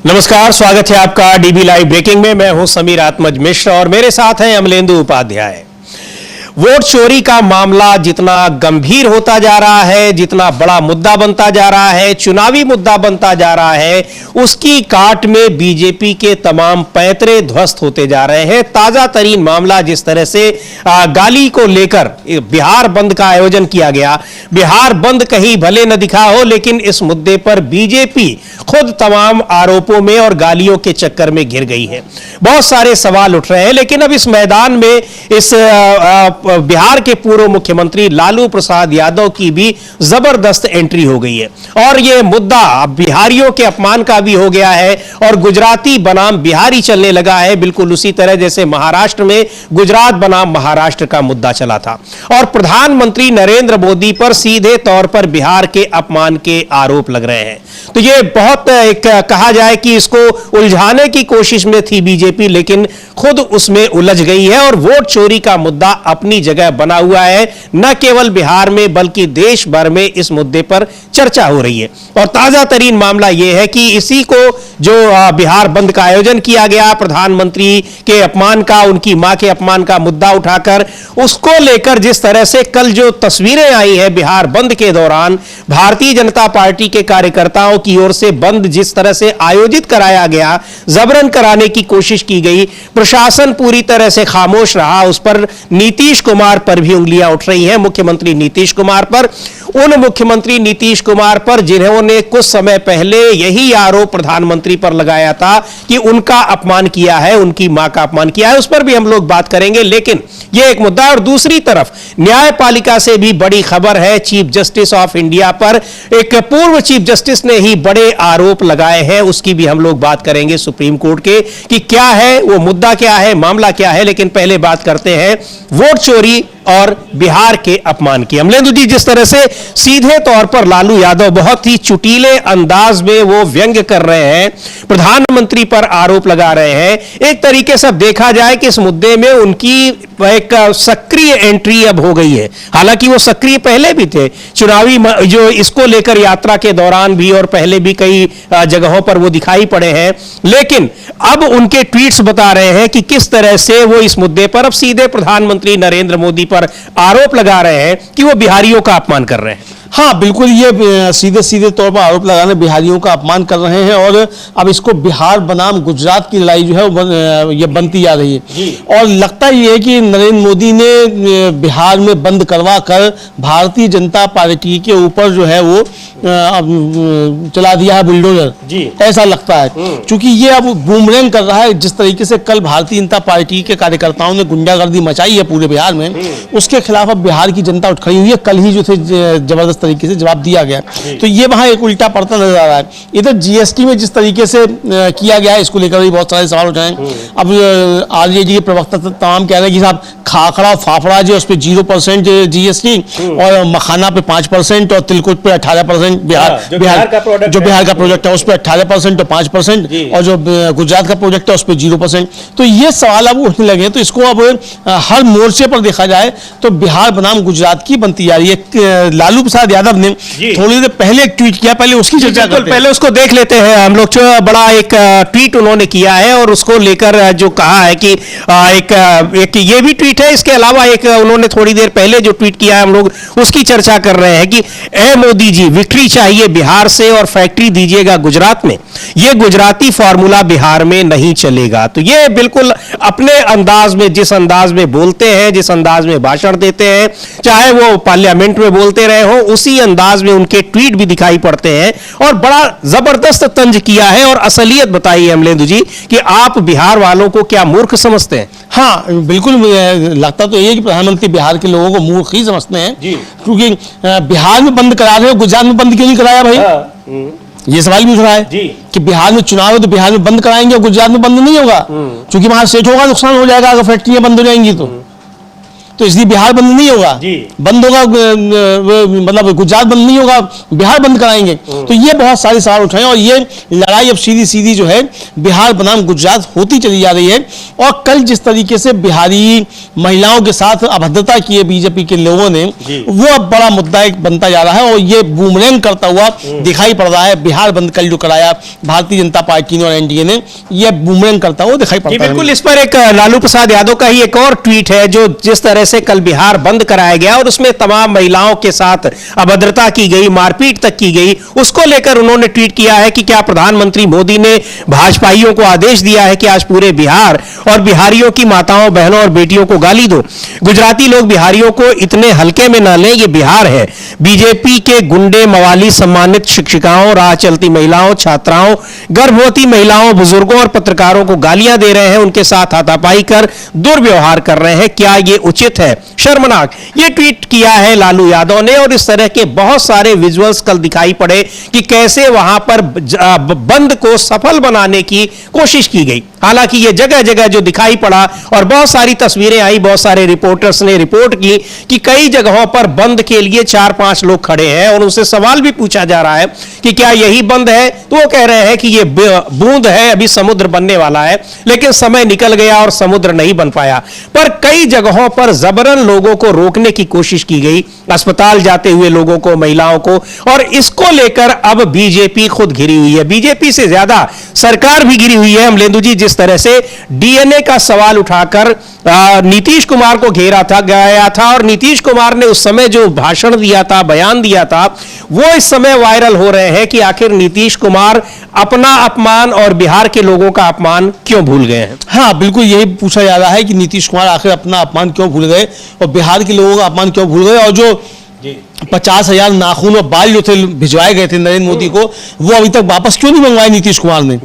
नमस्कार, स्वागत है आपका डीबी लाइव ब्रेकिंग में। मैं हूं समीर आत्मज मिश्र और मेरे साथ हैं अमलेंदु उपाध्याय। वोट चोरी का मामला जितना गंभीर होता जा रहा है, जितना बड़ा मुद्दा बनता जा रहा है, चुनावी मुद्दा बनता जा रहा है, उसकी काट में बीजेपी के तमाम पैंतरे ध्वस्त होते जा रहे हैं। ताजा तरीन मामला जिस तरह से गाली को लेकर बिहार बंद का आयोजन किया गया। बिहार बंद कहीं भले न दिखा हो, लेकिन इस मुद्दे पर बीजेपी खुद तमाम आरोपों में और गालियों के चक्कर में घिर गई है। बहुत सारे सवाल उठ रहे हैं, लेकिन अब इस मैदान में इस बिहार के पूर्व मुख्यमंत्री लालू प्रसाद यादव की भी जबरदस्त एंट्री हो गई है और यह मुद्दा अब बिहारियों के अपमान का भी हो गया है और गुजराती बनाम बिहारी चलने लगा है, बिल्कुल उसी तरह जैसे महाराष्ट्र में गुजरात बनाम महाराष्ट्र का मुद्दा चला था। और प्रधानमंत्री नरेंद्र मोदी पर सीधे तौर पर बिहार के अपमान के आरोप लग रहे हैं। तो यह बहुत एक कहा जाए कि इसको उलझाने की कोशिश में थी बीजेपी, लेकिन खुद उसमें उलझ गई है और वोट चोरी का मुद्दा अपनी जगह बना हुआ है। न केवल बिहार में बल्कि देश भर में इस मुद्दे पर चर्चा हो रही है। और ताजा तरीन मामला यह है कि इसी को जो बिहार बंद का आयोजन किया गया, प्रधानमंत्री के अपमान का, उनकी मां के अपमान का मुद्दा उठाकर, उसको लेकर जिस तरह से कल जो तस्वीरें आई है बिहार बंद के दौरान, भारतीय जनता पार्टी के कार्यकर्ताओं की ओर से बंद जिस तरह से आयोजित कराया गया, जबरन कराने की कोशिश की गई, प्रशासन पूरी तरह से खामोश रहा। उस पर नीतीश कुमार पर भी उंगलियां उठ रही हैं, मुख्यमंत्री नीतीश कुमार पर, उन मुख्यमंत्री नीतीश कुमार पर जिन्होंने कुछ समय पहले यही आरोप प्रधानमंत्री पर लगाया था कि उनका अपमान किया है, उनकी मां का अपमान किया है। उस पर भी हम लोग बात करेंगे, लेकिन यह एक मुद्दा। और दूसरी तरफ न्यायपालिका से भी बड़ी खबर है। चीफ जस्टिस ऑफ इंडिया पर एक पूर्व चीफ जस्टिस ने ही बड़े आरोप लगाए हैं, उसकी भी हम लोग बात करेंगे सुप्रीम कोर्ट के कि क्या है वो मुद्दा, क्या है मामला, क्या है। लेकिन पहले बात करते हैं वोट चोरी और बिहार के अपमान की। अमलेंदु जी, जिस तरह से सीधे तौर पर लालू यादव बहुत ही चुटीले अंदाज में वो व्यंग्य कर रहे हैं, प्रधानमंत्री पर आरोप लगा रहे हैं, एक तरीके से देखा जाए कि इस मुद्दे में उनकी एक सक्रिय एंट्री अब हो गई है। हालांकि वो सक्रिय पहले भी थे, चुनावी जो इसको लेकर यात्रा के दौरान भी और पहले भी कई जगहों पर वो दिखाई पड़े हैं, लेकिन अब उनके ट्वीट्स बता रहे हैं कि किस तरह से वो इस मुद्दे पर अब सीधे प्रधानमंत्री नरेंद्र मोदी पर आरोप लगा रहे हैं कि वो बिहारियों का अपमान कर रहे हैं। हाँ, बिल्कुल, ये सीधे सीधे तौर पर आरोप लगाने बिहारियों का अपमान कर रहे हैं और अब इसको बिहार बनाम गुजरात की लड़ाई जो है ये बनती जा रही है। और लगता ये है कि नरेंद्र मोदी ने बिहार में बंद करवा कर भारतीय जनता पार्टी के ऊपर जो है वो चला दिया है बुलडोजर, ऐसा लगता है। क्योंकि ये अब बूमरैंग कर रहा है। जिस तरीके से कल भारतीय जनता पार्टी के कार्यकर्ताओं ने गुंडागर्दी मचाई है पूरे बिहार में, उसके खिलाफ अब बिहार की जनता उठ खड़ी हुई है। कल ही जो थे जबरदस्त तरीके से जवाब दिया गया, तो ये वहां एक उल्टा पड़ता नजर आ रहा है। इधर जीएसटी में जिस तरीके से किया गया है, इसको लेकर भी बहुत सारे सवाल उठाए। अब आरजेडी के प्रवक्ता तमाम कह रहे हैं कि साहब खाखड़ा फाफड़ा जो उस पर 0% जीएसटी और मखाना पे 5% और तिलकुट पे 18%, बिहार का प्रोजेक्ट है उस पर 18% और 5%, और जो गुजरात का प्रोजेक्ट है उस पर 0%। तो ये सवाल अब उठने लगे हैं। तो इसको अब हर मोर्चे पर देखा जाए तो बिहार बनाम गुजरात की बनती जा रही है। लालू प्रसाद यादव ने थोड़ी देर पहले एक ट्वीट किया, पहले उसकी चर्चा करते हैं। पहले उसको देख लेते हैं हम लोग। बड़ा एक ट्वीट उन्होंने किया है और उसको लेकर जो कहा है कि एक ये भी ट्वीट है, इसके अलावा एक उन्होंने थोड़ी देर पहले जो ट्वीट किया है हम लोग उसकी चर्चा कर रहे हैं कि ए मोदी जी, विक्ट्री चाहिए बिहार से और फैक्ट्री दीजिएगा गुजरात में। ये गुजराती फॉर्मूला बिहार में नहीं चलेगा। तो ये बिल्कुल अपने अंदाज में, जिस अंदाज में बोलते हैं, जिस अंदाज में भाषण देते हैं, चाहे वो पार्लियामेंट में बोलते रहे हो, उसी अंदाज में उनके ट्वीट भी दिखाई पड़ते हैं और बड़ा जबरदस्त तंज किया है और असलियत बताई है अमलेंदु जी कि आप बिहार वालों को क्या मूर्ख समझते हैं। हाँ, बिल्कुल, लगता तो ये कि प्रधानमंत्री बिहार के लोगों को मूर्ख ही समझते हैं, क्योंकि बिहार में बंद करा रहे हो, गुजरात में बंद क्यों नहीं कराया भाई? ये सवाल भी उठ रहा है कि बिहार में चुनाव है तो बिहार में बंद कराएंगे और गुजरात में बंद नहीं होगा, क्योंकि वहां सेठ होगा, नुकसान हो जाएगा अगर फैक्ट्रियां बंद हो जाएंगी तो। तो इसलिए बिहार बंद नहीं होगा, बंद होगा मतलब गुजरात बंद नहीं होगा, बिहार बंद कराएंगे। तो ये बहुत सारे सवाल उठाए और ये लड़ाई अब सीधी सीधी जो है बिहार बनाम गुजरात होती चली जा रही है। और कल जिस तरीके से बिहारी महिलाओं के साथ अभद्रता की है बीजेपी के लोगों ने, वो अब बड़ा मुद्दा एक बनता जा रहा है और ये बूमरैंग करता हुआ दिखाई पड़ रहा है। बिहार बंद कल जो कराया भारतीय जनता पार्टी ने और एनडीए ने, ये बूमरैंग करता हुआ दिखाई पड़ता है। बिल्कुल, इस पर एक लालू प्रसाद यादव का ही एक और ट्वीट है जो जिस तरह से कल बिहार बंद कराया गया और उसमें तमाम महिलाओं के साथ अभद्रता की गई, मारपीट तक की गई, उसको लेकर उन्होंने ट्वीट किया है कि क्या प्रधानमंत्री मोदी ने भाजपाइयों को आदेश दिया है कि आज पूरे बिहार और बिहारियों की माताओं, बहनों और बेटियों को गाली दो। गुजराती लोग बिहारियों को इतने हल्के में ना लें, ये बिहार है। बीजेपी के गुंडे, मवाली, सम्मानित शिक्षिकाओं, राह चलती महिलाओं, छात्राओं, गर्भवती महिलाओं, बुजुर्गों और पत्रकारों को गालियां दे रहे हैं, उनके साथ हाथापाई कर दुर्व्यवहार कर रहे हैं। क्या ये उचित है? शर्मनाक। ये ट्वीट किया है लालू यादव ने और इस तरह के बहुत सारे विजुअल्स कल दिखाई पड़े कि कैसे वहां पर बंद को सफल बनाने की कोशिश की गई। हालांकि ये जगह जगह जो दिखाई पड़ा और बहुत सारी तस्वीरें आई, बहुत सारे रिपोर्टर्स ने रिपोर्ट की कि कई जगहों पर बंद के लिए 4-5 लोग खड़े हैं और उनसे सवाल भी पूछा जा रहा है कि क्या यही बंद है, तो वो कह रहे हैं कि ये बूंद है, अभी समुद्र बनने वाला है। लेकिन समय निकल गया और समुद्र नहीं बन पाया। पर कई जगहों पर जबरन लोगों को रोकने की कोशिश की गई, अस्पताल जाते हुए लोगों को, महिलाओं को, और इसको लेकर अब बीजेपी खुद घिरी हुई है। बीजेपी से ज्यादा सरकार भी घिरी हुई है। अमलेंदु जी, जिस तरह से डीएनए का सवाल उठाकर नीतीश कुमार को घेरा था गया था और नीतीश कुमार ने उस समय जो भाषण दिया था, बयान दिया था, वो इस समय वायरल हो रहे हैं कि आखिर नीतीश कुमार अपना अपमान और बिहार के लोगों का अपमान क्यों भूल गए हैं। हाँ, बिल्कुल यही पूछा जा रहा है कि नीतीश कुमार आखिर अपना अपमान क्यों भूल गए और बिहार के लोगों का अपमान क्यों भूल गए। और जो 50,000 नाखून और बाल जो थे भिजवाए गए थे नरेंद्र मोदी को, वो अभी तक वापस क्यों नहीं मंगवाए नीतीश कुमार ने।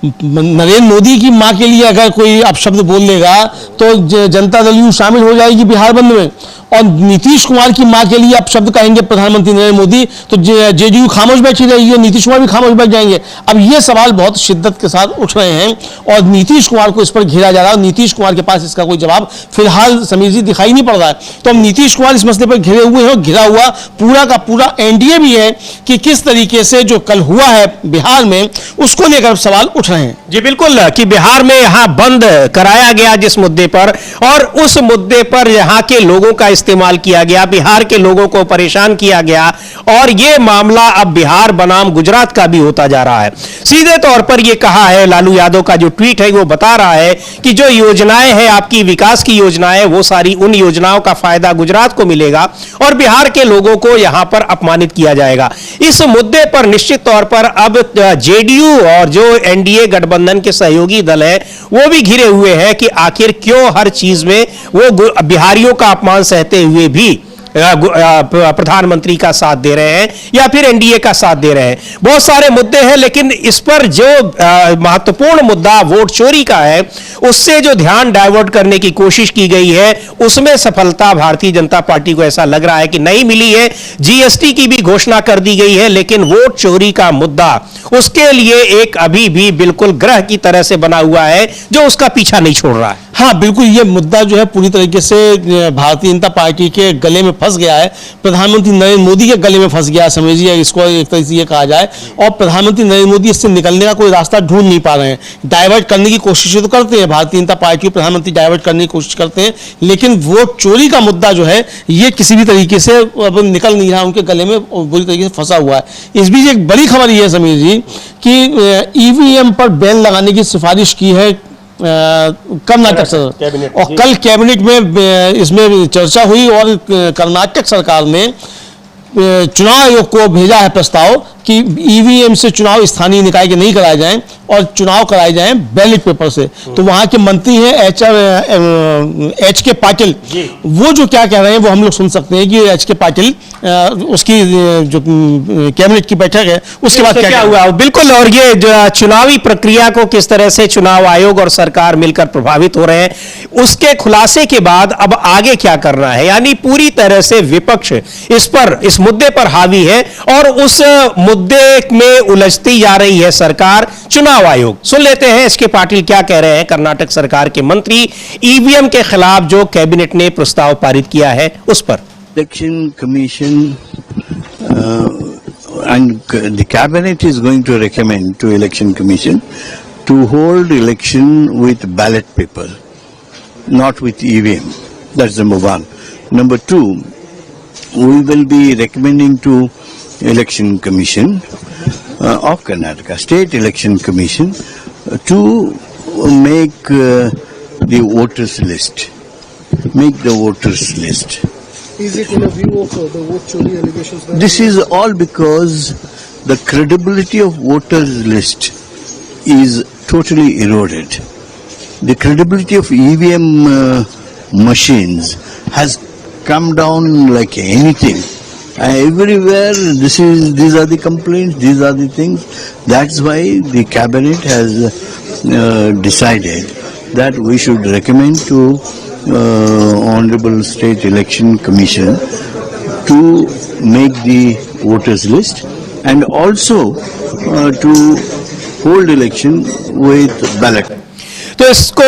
नरेंद्र मोदी की मां के लिए अगर कोई अपशब्द बोल लेगा तो जनता दल यू शामिल हो जाएगी बिहार बंद में, और नीतीश कुमार की मां के लिए अपशब्द कहेंगे प्रधानमंत्री नरेंद्र मोदी तो जेडीयू खामोश बैठी रहेगी और नीतीश कुमार भी खामोश बैठ जाएंगे। अब ये सवाल बहुत शिद्दत के साथ उठ रहे हैं और नीतीश कुमार को इस पर घेरा जा रहा है। नीतीश कुमार के पास इसका कोई जवाब फिलहाल समीर जी दिखाई नहीं पड़ रहा है। तो अब नीतीश कुमार इस मसले पर घिरे हुए हैं और घिरा हुआ पूरा का पूरा एनडीए भी है कि किस तरीके से जो कल हुआ है बिहार में उसको लेकर सवाल उठ रहे हैं। जी बिल्कुल, कि बिहार में यहां बंद कराया गया जिस मुद्दे पर, और उस मुद्दे पर यहां के लोगों का इस्तेमाल किया गया, बिहार के लोगों को परेशान किया गया, और यह मामला अब बिहार बनाम गुजरात का भी होता जा रहा है। सीधे तौर पर यह कहा है, लालू यादव का जो ट्वीट है वो बता रहा है कि जो योजनाएं हैं आपकी विकास की योजनाएं, वो सारी उन योजनाओं का फायदा गुजरात को मिलेगा और बिहार के लोगों को यहां पर अपमानित किया जाएगा। इस मुद्दे पर निश्चित तौर पर अब जेडीयू और जो एनडीए गठबंधन के सहयोगी दल है वो भी घिरे हुए हैं कि आखिर क्यों हर चीज में वो बिहारियों का अपमान सहते हुए भी प्रधानमंत्री का साथ दे रहे हैं या फिर एनडीए का साथ दे रहे हैं। बहुत सारे मुद्दे हैं, लेकिन इस पर जो महत्वपूर्ण मुद्दा वोट चोरी का है, उससे जो ध्यान डाइवर्ट करने की कोशिश की गई है, उसमें सफलता भारतीय जनता पार्टी को ऐसा लग रहा है कि नहीं मिली है। जीएसटी की भी घोषणा कर दी गई है, लेकिन वोट चोरी का मुद्दा उसके लिए एक अभी भी बिल्कुल ग्रह की तरह से बना हुआ है जो उसका पीछा नहीं छोड़ रहा है। हाँ, बिल्कुल, ये मुद्दा जो है पूरी तरीके से भारतीय जनता पार्टी के गले में फंस गया है, प्रधानमंत्री नरेंद्र मोदी के गले में फंस गया, समझिए इसको एक तरह से ये कहा जाए। और प्रधानमंत्री नरेंद्र मोदी इससे निकलने का कोई रास्ता ढूंढ नहीं पा रहे हैं। डाइवर्ट करने की कोशिश तो करते हैं, भारतीय जनता पार्टी प्रधानमंत्री डाइवर्ट करने की कोशिश करते हैं, लेकिन वोट चोरी का मुद्दा जो है ये किसी भी तरीके से अब निकल नहीं रहा, उनके गले में बुरी तरीके से फंसा हुआ है। इस बीच एक बड़ी खबर ये है समीर जी कि ईवीएम पर बैन लगाने की सिफारिश की है कर्नाटक सरकार, और कल कैबिनेट में इसमें चर्चा हुई और कर्नाटक सरकार ने चुनाव आयोग को भेजा है प्रस्ताव कि ईवीएम से चुनाव स्थानीय निकाय के नहीं कराए जाएं और चुनाव कराए जाएं बैलेट पेपर से। तो वहां के मंत्री हैं एच के पाटिल, वो जो क्या कह रहे हैं वो हम लोग सुन सकते हैं कि एच के पाटिल उसकी जो कैबिनेट की बैठक है उसके बाद क्या हुआ। बिल्कुल, और ये चुनावी प्रक्रिया को किस तरह से चुनाव आयोग और सरकार मिलकर प्रभावित हो रहे हैं, उसके खुलासे के बाद अब आगे क्या करना है। यानी पूरी तरह से विपक्ष इस मुद्दे पर हावी है और उस मुद्दे में उलझती जा रही है सरकार, चुनाव आयोग। सुन लेते हैं एस के पाटिल क्या कह रहे हैं, कर्नाटक सरकार के मंत्री ईवीएम के खिलाफ जो कैबिनेट ने प्रस्ताव पारित किया है उस पर। Election Commission and the Cabinet is going to recommend to Election Commission to hold election with ballot paper, not with EVM. That's number one. Number two, we will be recommending to Election Commission of Karnataka, State Election Commission, to make the voters list. Make the voters list. Is it in a view of the vote chori allegations? This is all because the credibility of voters list is totally eroded. The credibility of EVM machines has come down like anything. Everywhere these are the complaints, these are the things. That's why the cabinet has decided that we should recommend to Honorable State Election Commission to make the voters list and also to hold election with ballot. तो इसको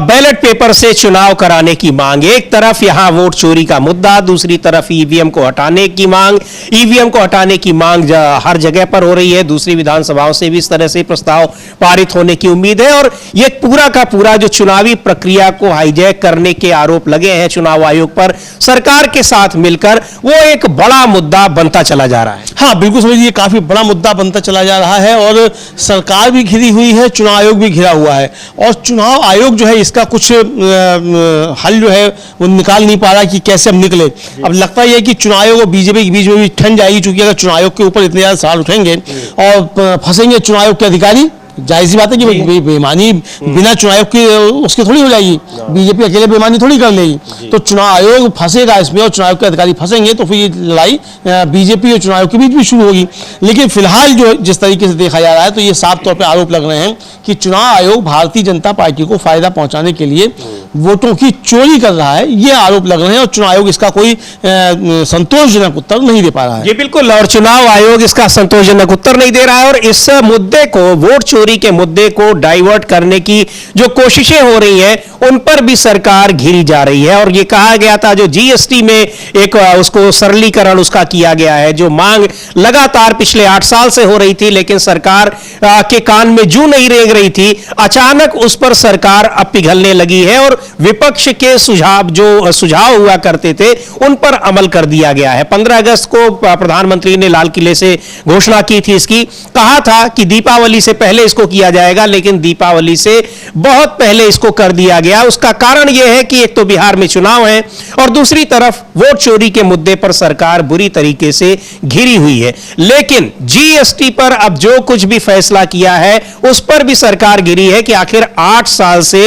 ballot paper से चुनाव कराने की मांग, एक तरफ यहां वोट चोरी का मुद्दा, दूसरी तरफ ईवीएम को हटाने की मांग। ईवीएम को हटाने की मांग हर जगह पर हो रही है, दूसरी विधानसभाओं से भी इस तरह से प्रस्ताव पारित होने की उम्मीद है। और ये पूरा का पूरा जो चुनावी प्रक्रिया को हाईजैक करने के आरोप लगे हैं चुनाव आयोग पर सरकार के साथ मिलकर, वो एक बड़ा मुद्दा बनता चला जा रहा है। हाँ बिल्कुल समझिए, काफी बड़ा मुद्दा बनता चला जा रहा है और सरकार भी घिरी हुई है, चुनाव आयोग भी घिरा हुआ है और चुनाव आयोग जो है इसका कुछ हल जो है वो निकाल नहीं पा रहा कि कैसे अब निकले। अब लगता है कि चुनाव आयोग और बीजेपी के बीच में भी ठंड जाएगी, क्योंकि अगर चुनाव आयोग के ऊपर इतने ज्यादा सवाल उठेंगे और फंसेंगे चुनाव आयोग के अधिकारी, जाहिर सी बात है कि बेईमानी बिना चुनाव आयोग की उसकी थोड़ी हो जाएगी, बीजेपी अकेले बेईमानी थोड़ी कर लेगी। तो चुनाव आयोग फंसेगा इसमें और चुनाव के अधिकारी फंसेंगे तो फिर ये लड़ाई बीजेपी और चुनाव आयोग के बीच भी शुरू होगी। लेकिन फिलहाल जो जिस तरीके से देखा जा रहा है तो ये साफ तौर पर आरोप लग रहे हैं कि चुनाव आयोग भारतीय जनता पार्टी को फायदा पहुंचाने के लिए वोटों की चोरी कर रहा है, ये आरोप लग रहे हैं और चुनाव आयोग इसका कोई संतोषजनक उत्तर नहीं दे पा रहा है। जी बिल्कुल, और चुनाव आयोग इसका संतोषजनक उत्तर नहीं दे रहा है और इस मुद्दे को, वोट चोरी के मुद्दे को डाइवर्ट करने की जो कोशिशें हो रही हैं उन पर भी सरकार घिरी जा रही है। और ये कहा गया था जो जीएसटी में एक उसको सरलीकरण उसका किया गया है, जो मांग लगातार पिछले 8 साल से हो रही थी लेकिन सरकार के कान में जूं नहीं रेंग रही थी, अचानक उस पर सरकार अब पिघलने लगी है और विपक्ष के सुझाव हुआ करते थे उन पर अमल कर दिया गया है। 15 अगस्त को प्रधानमंत्री ने लाल किले से घोषणा की थी इसकी, कहा था कि दीपावली से पहले इसको किया जाएगा, लेकिन दीपावली से बहुत पहले इसको कर दिया गया। उसका कारण यह है कि एक तो बिहार में चुनाव है और दूसरी तरफ वोट चोरी के मुद्दे पर सरकार बुरी तरीके से घिरी हुई है। लेकिन जीएसटी पर अब जो कुछ भी फैसला किया है उस पर भी सरकार घिरी है कि आखिर 8 साल से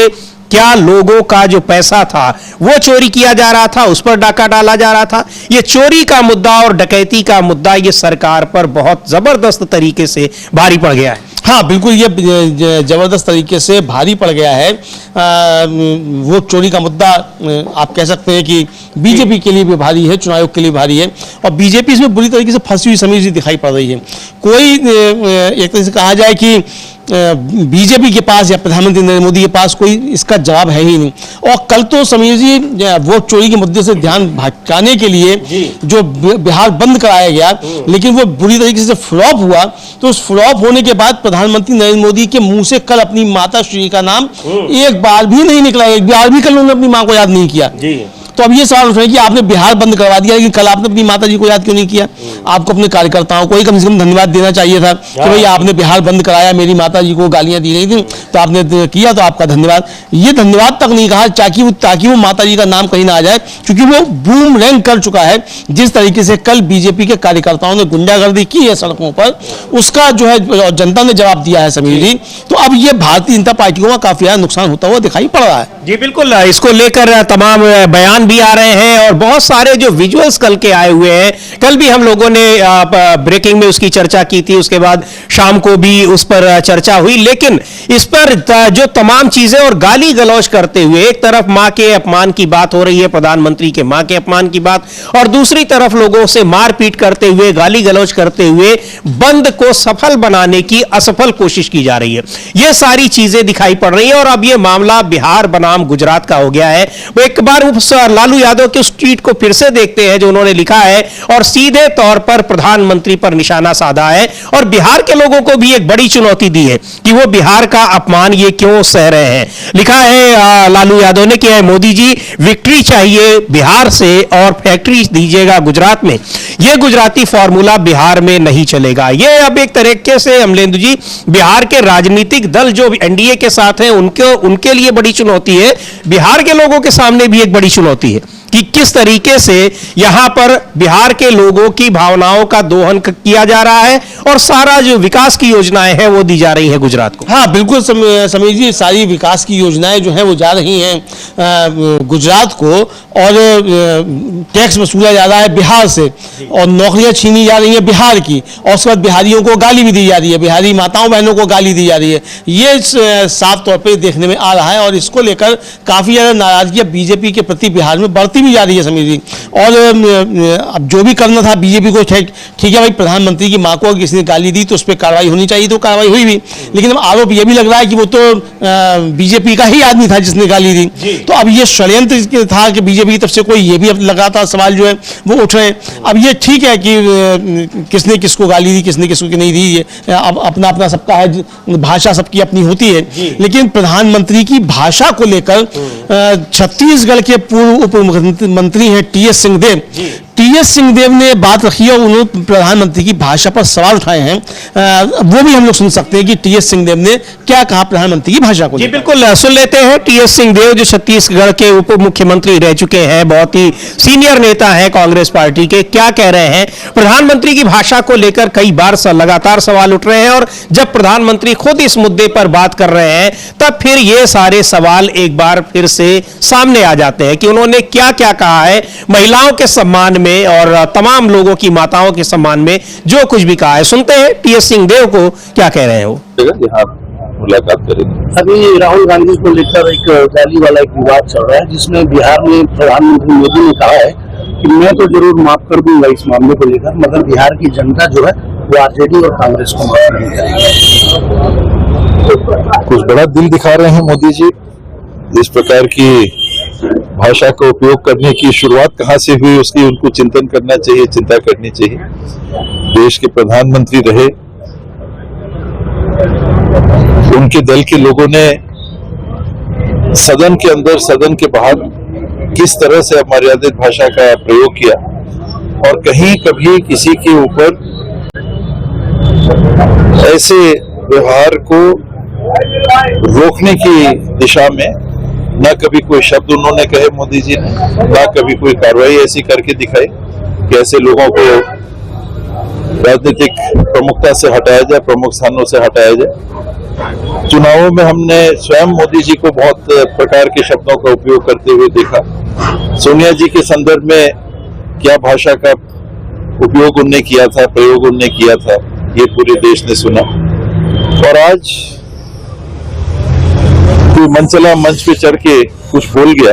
क्या लोगों का जो पैसा था वो चोरी किया जा रहा था, उस पर डाका डाला जा रहा था। ये चोरी का मुद्दा और डकैती का मुद्दा ये सरकार पर बहुत जबरदस्त तरीके से भारी पड़ गया है। हाँ बिल्कुल, ये जबरदस्त तरीके से भारी पड़ गया है। वोट चोरी का मुद्दा आप कह सकते हैं कि बीजेपी के लिए भी भारी है, चुनाव आयोग के लिए भारी है और बीजेपी इसमें बुरी तरीके से फंसी हुई समीर जी दिखाई पड़ रही है। कोई एक तरह से कहा जाए कि बीजेपी के पास या प्रधानमंत्री नरेंद्र मोदी के पास कोई इसका जवाब है ही नहीं। और कल तो समीर जी वोट चोरी के मुद्दे से ध्यान भटकाने के लिए जो बिहार बंद कराया गया लेकिन वो बुरी तरीके से फ्लॉप हुआ, तो उस फ्लॉप होने के बाद प्रधानमंत्री नरेंद्र मोदी के मुंह से कल अपनी माता श्री का नाम एक बार भी नहीं निकला, एक बार भी कल उन्होंने अपनी मां को याद नहीं किया। तो अब ये सवाल उठ रहे हैं कि आपने बिहार बंद करवा दिया लेकिन कल आपने अपनी माता जी को याद क्यों नहीं किया? आपको अपने कार्यकर्ताओं को कम से कम धन्यवाद देना चाहिए था कि भाई आपने बिहार बंद कराया, मेरी माता जी को गालियां दी गई थी तो आपने किया, तो आपका धन्यवाद। ये धन्यवाद तक नहीं कहा ताकि वो माता जी का नाम कहीं ना आ जाए, क्योंकि वो बूमरैंग कर चुका है। जिस तरीके से कल बीजेपी के कार्यकर्ताओं ने गुंडागर्दी की है सड़कों पर, उसका जो है जनता ने जवाब दिया है समीर जी। तो अब ये भारतीय जनता पार्टी को काफी ज्यादा नुकसान होता हुआ दिखाई पड़ रहा है। जी बिल्कुल, इसको लेकर तमाम बयान भी आ रहे हैं और बहुत सारे जो विजुअल्स कल के आए हुए हैं, कल भी हम लोगों ने ब्रेकिंग में उसकी चर्चा की थी, उसके बाद शाम को भी उस पर चर्चा हुई। लेकिन इस पर जो तमाम चीजें और गाली गलौज करते हुए, एक तरफ मां के अपमान की बात हो रही है, प्रधानमंत्री के मां के अपमान की बात, और दूसरी तरफ लोगों से मारपीट करते हुए, गाली गलौज करते हुए बंद को सफल बनाने की असफल कोशिश की जा रही है। यह सारी चीजें दिखाई पड़ रही है और अब यह मामला बिहार बनाम गुजरात का हो गया है। वो एक बार उस लालू यादव के उस ट्वीट को फिर से देखते हैं जो उन्होंने लिखा है और सीधे तौर पर प्रधानमंत्री पर निशाना साधा है और बिहार के लोगों को भी एक बड़ी चुनौती दी है कि वो बिहार का अपमान ये क्यों सह रहे हैं। लिखा है लालू यादव ने कि मोदी जी विक्ट्री चाहिए बिहार से और फैक्ट्री दीजिएगा गुजरात में, यह गुजराती फॉर्मूला बिहार में नहीं चलेगा। यह अब एक तरीके से अमलेंदु जी बिहार के राजनीतिक दल जो एनडीए के साथ हैं उनके लिए बड़ी चुनौती है, बिहार के लोगों के सामने भी एक बड़ी चुनौती है कि किस तरीके से यहां पर बिहार के लोगों की भावनाओं का दोहन किया जा रहा है और सारा जो विकास की योजनाएं हैं वो दी जा रही है गुजरात को। हाँ बिल्कुल समीर जी, सारी विकास की योजनाएं जो हैं वो जा रही हैं गुजरात को और टैक्स वसूला जा रहा है बिहार से और नौकरियां छीनी जा रही हैं बिहार की और उसके बाद बिहारियों को गाली भी दी जा रही है, बिहारी माताओं बहनों को गाली दी जा रही है। ये साफ तौर पर देखने में आ रहा है और इसको लेकर काफी ज्यादा नाराजगी बीजेपी के प्रति बिहार में बढ़ती भी जा रही है समीर जी। और अब जो भी करना था बीजेपी को, ठीक है भाई, प्रधानमंत्री की मां को किसी ने गाली दी तो उस पर कार्रवाई होनी चाहिए, तो कार्रवाई हुई भी, लेकिन अब आरोप यह भी लग रहा है कि वो तो बीजेपी का ही आदमी था जिसने गाली दी। तो अब ये षड्यंत्र था कि बीजेपी की तरफ से कोई, ये भी अब लगातार सवाल जो है वो उठ रहे हैं। अब ये ठीक है कि किसने किसको गाली दी, किसने किसको नहीं दी, अब अपना अपना सबका है, भाषा सबकी अपनी होती है, लेकिन प्रधानमंत्री की भाषा को लेकर छत्तीसगढ़ के पूर्व उप मंत्री हैं टीएस सिंहदेव, टीएस सिंहदेव ने बात रखी है, उन्होंने प्रधानमंत्री की भाषा पर सवाल उठाए हैं। वो भी हम लोग सुन सकते हैं कि टीएस सिंहदेव ने क्या कहा प्रधानमंत्री की भाषा को। जी बिल्कुल, सुन लेते हैं टीएस सिंहदेव जो छत्तीसगढ़ के उप मुख्यमंत्री रह चुके हैं, बहुत ही सीनियर नेता हैं कांग्रेस पार्टी के, क्या कह रहे हैं प्रधानमंत्री की भाषा को लेकर। कई बार लगातार सवाल उठ रहे हैं और जब प्रधानमंत्री खुद इस मुद्दे पर बात कर रहे हैं तब फिर ये सारे सवाल एक बार फिर से सामने आ जाते हैं कि उन्होंने क्या क्या कहा है महिलाओं के सम्मान में और तमाम लोगों की माताओं के सम्मान में जो कुछ भी कहा है। सुनते हैं टीएस सिंहदेव को क्या कह रहे हैं वो। यहाँ मुलाकात करेंगे। अभी राहुल गांधी को लेकर एक रैली वाला एक विवाद चल रहा है जिसमें बिहार में प्रधानमंत्री मोदी ने कहा है कि मैं तो जरूर माफ कर दूंगा इस मामले को लेकर, मगर बिहार की जनता जो है वो आरजेडी और कांग्रेस को माफ नहीं करेगी। कुछ बड़ा दिल दिखा रहे हैं मोदी जी। इस प्रकार की भाषा का उपयोग करने की शुरुआत कहाँ से हुई उसकी उनको चिंतन करना चाहिए, चिंता करनी चाहिए। देश के प्रधानमंत्री रहे, उनके दल के लोगों ने सदन के अंदर सदन के बाहर किस तरह से अमर्यादित भाषा का प्रयोग किया और कहीं कभी किसी के ऊपर ऐसे व्यवहार को रोकने की दिशा में न कभी कोई शब्द उन्होंने कहे मोदी जी ने, न कभी कोई कार्रवाई ऐसी करके दिखाई कि ऐसे लोगों को राजनीतिक प्रमुखता से हटाया जाए, प्रमुख स्थानों से हटाया जाए। चुनावों में हमने स्वयं मोदी जी को बहुत प्रकार के शब्दों का उपयोग करते हुए देखा। सोनिया जी के संदर्भ में क्या भाषा का उपयोग उनने किया था, प्रयोग उनने किया था, ये पूरे देश ने सुना। और आज कोई मनचला मंच पे चढ़ के कुछ बोल गया,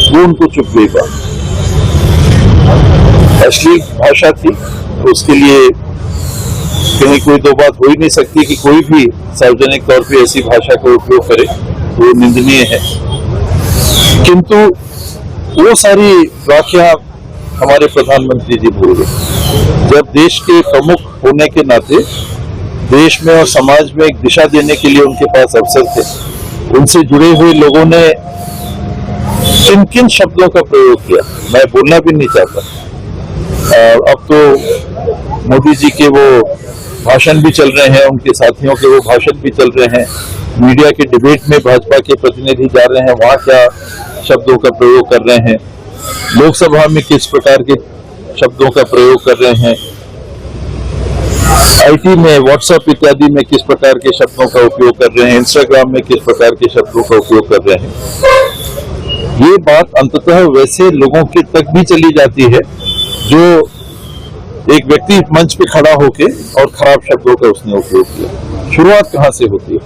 वो उनको चुप गई बात। अश्लील भाषा थी तो उसके लिए कहीं कोई दो बात हो ही नहीं सकती कि कोई भी सार्वजनिक तौर पे ऐसी भाषा का उपयोग करे, वो निंदनीय है। किंतु वो सारी व्याख्या हमारे प्रधानमंत्री जी भूल गए। जब देश के प्रमुख होने के नाते देश में और समाज में एक दिशा देने के लिए उनके पास अवसर थे, उनसे जुड़े हुए लोगों ने किन किन शब्दों का प्रयोग किया मैं बोलना भी नहीं चाहता। अब तो मोदी जी के वो भाषण भी चल रहे हैं, उनके साथियों के वो भाषण भी चल रहे हैं, मीडिया के डिबेट में भाजपा के प्रतिनिधि जा रहे हैं, वहां क्या शब्दों का प्रयोग कर रहे हैं, लोकसभा में किस प्रकार के शब्दों का प्रयोग कर रहे हैं, आईटी में, व्हाट्सएप इत्यादि में किस प्रकार के शब्दों का उपयोग कर रहे हैं, इंस्टाग्राम में किस प्रकार के शब्दों का उपयोग कर रहे हैं। ये बात अंततः वैसे लोगों के तक भी चली जाती है जो एक व्यक्ति मंच पे खड़ा होके और खराब शब्दों का उसने उपयोग किया। शुरुआत कहाँ से होती है,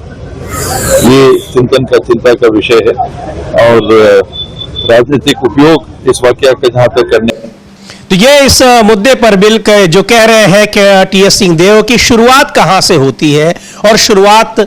ये चिंता का विषय है और राजनीतिक उपयोग इस वाकया का जहां तक करने। तो ये इस मुद्दे पर बिल जो कह रहे हैं कि टी.एस. सिंहदेव की शुरुआत कहां से होती है, और शुरुआत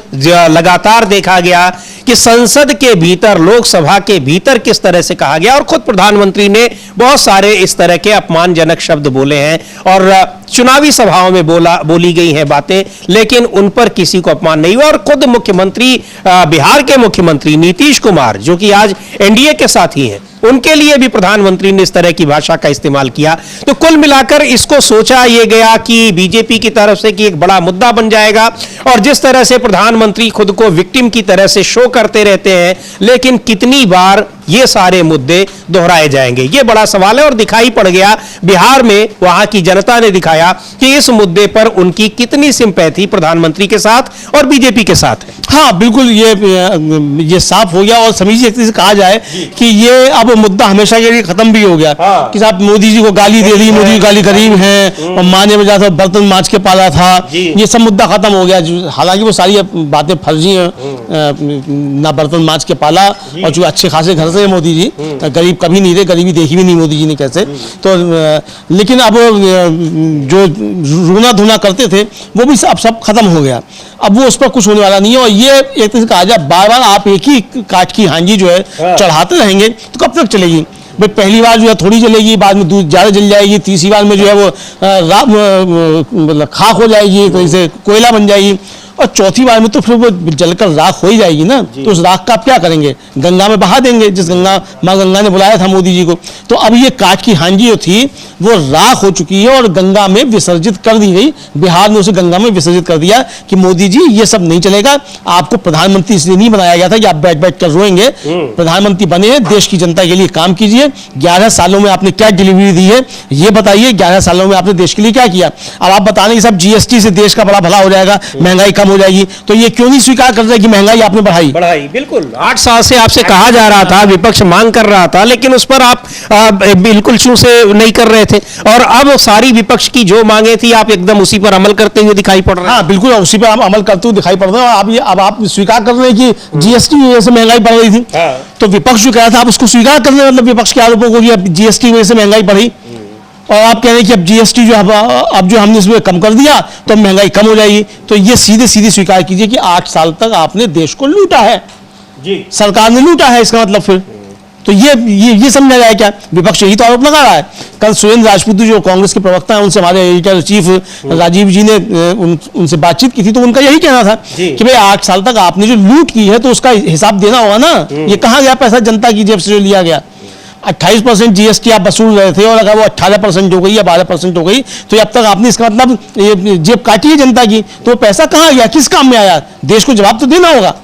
लगातार देखा गया कि संसद के भीतर, लोकसभा के भीतर किस तरह से कहा गया, और खुद प्रधानमंत्री ने बहुत सारे इस तरह के अपमानजनक शब्द बोले हैं और चुनावी सभाओं में बोली गई हैं बातें, लेकिन उन पर किसी को अपमान नहीं हुआ। और खुद मुख्यमंत्री, बिहार के मुख्यमंत्री नीतीश कुमार, जो कि आज एनडीए के साथी हैं, उनके लिए भी प्रधानमंत्री ने इस तरह की भाषा का इस्तेमाल किया। तो कुल मिलाकर इसको सोचा यह गया कि बीजेपी की तरफ से कि एक बड़ा मुद्दा बन जाएगा, और जिस तरह से प्रधानमंत्री खुद को विक्टिम की तरह से शो करते रहते हैं, लेकिन कितनी बार ये सारे मुद्दे दोहराए जाएंगे, ये बड़ा सवाल है। और दिखाई पड़ गया बिहार में, वहां की जनता ने दिखाया कि इस मुद्दे पर उनकी कितनी सिंपैथी प्रधानमंत्री के साथ और बीजेपी के साथ है। हाँ बिल्कुल, ये साफ हो गया। और समीजी एक तरह से कहा जाए कि ये अब मुद्दा हमेशा के लिए खत्म भी हो गया। हाँ। कि साहब मोदी जी को गाली दे दी, मोदी जी गाली करीब हैं, और माँ ने वजह से बर्तन मांज के पाला था, ये सब मुद्दा खत्म हो गया। हालांकि वो सारी बातें फर्जी हैं, ना बर्तन मांज के पाला, और जो अच्छे खासे घर से मोदी जी, गरीब कभी नहीं थे, गरीबी देखी भी नहीं मोदी जी ने कैसे। तो लेकिन अब जो रोना धोना करते थे वो भी अब सब खत्म हो गया, अब वो उस पर कुछ होने वाला नहीं है। और ये एक तरह से कहा जाए, बार बार आप एक ही काठ की हांडी जो है चढ़ाते रहेंगे तो कब तक चलेगी भाई। पहली बार जो है थोड़ी जलेगी, बाद में दूध ज्यादा जल जाएगी, तीसरी बार में जो है वो मतलब खाक हो जाएगी, तो इसे कोयला बन जाएगी, और चौथी बार में तो फिर वो जलकर राख हो ही जाएगी ना। तो उस राख का आप क्या करेंगे, गंगा में बहा देंगे, जिस माँ गंगा ने बुलाया था मोदी जी को। तो अब ये काठ की हांडी जो थी वो राख हो चुकी है और गंगा में विसर्जित कर दी गई। बिहार ने उसे गंगा में विसर्जित कर दिया कि मोदी जी ये सब नहीं चलेगा, आपको प्रधानमंत्री इसलिए नहीं बनाया गया था कि आप बैठ बैठ कर रोएंगे। प्रधानमंत्री बने, देश की जनता के लिए काम कीजिए। 11 सालों में आपने क्या डिलीवरी दी है ये बताइए, 11 सालों में आपने देश के लिए क्या किया। अब आप बता रहे हैं कि सब जीएसटी से देश का बड़ा भला हो जाएगा, महंगाई कम हो जाएगी, तो ये क्यों नहीं स्वीकार कर रहे कि महंगाई आपने बढ़ाई। बिल्कुल 8 साल से आपसे कहा जा रहा था, विपक्ष मांग कर रहा था, लेकिन उस पर आप बिल्कुल शू से नहीं कर रहे थे, और अब सारी विपक्ष की जो मांगे थी आप एकदम उसी पर अमल करते हुए दिखाई पड़ रहे हैं। हाँ बिल्कुल, उसी पर हम अमल करते हुए दिखाई पड़ रहे हैं। और अब आप स्वीकार कर रहे हैं कि जीएसटी की वजह से महंगाई बढ़ रही थी। तो विपक्ष जो कह रहा था आप उसको स्वीकार कर रहे हैं, मतलब विपक्ष के आरोपों को कि जीएसटी की वजह से महंगाई बढ़ी, और आप कह रहे हैं कि अब जीएसटी जो अब जो हमने इसमें कम कर दिया तो महंगाई कम हो जाएगी। तो ये सीधे सीधे स्वीकार कीजिए कि 8 साल तक आपने देश को लूटा है जी, सरकार ने लूटा है, इसका मतलब फिर तो ये समझा जाए क्या। विपक्ष यही तो आरोप लगा रहा है। कल सुरेंद्र राजपूत जो कांग्रेस के प्रवक्ता हैं, उनसे हमारे एडिटर चीफ राजीव जी ने उनसे बातचीत की थी, तो उनका यही कहना था कि भाई 8 साल तक आपने जो लूट की है तो उसका हिसाब देना होगा ना। ये कहाँ गया पैसा जनता की जेब से जो लिया गया। 28% जीएसटी आप वसूल रहे थे, और अगर वो 18% हो गई या 12% हो गई तो अब तक आपने इसका मतलब जेब काटी है जनता की। तो पैसा कहाँ गया, किस काम में आया, देश को जवाब तो देना होगा।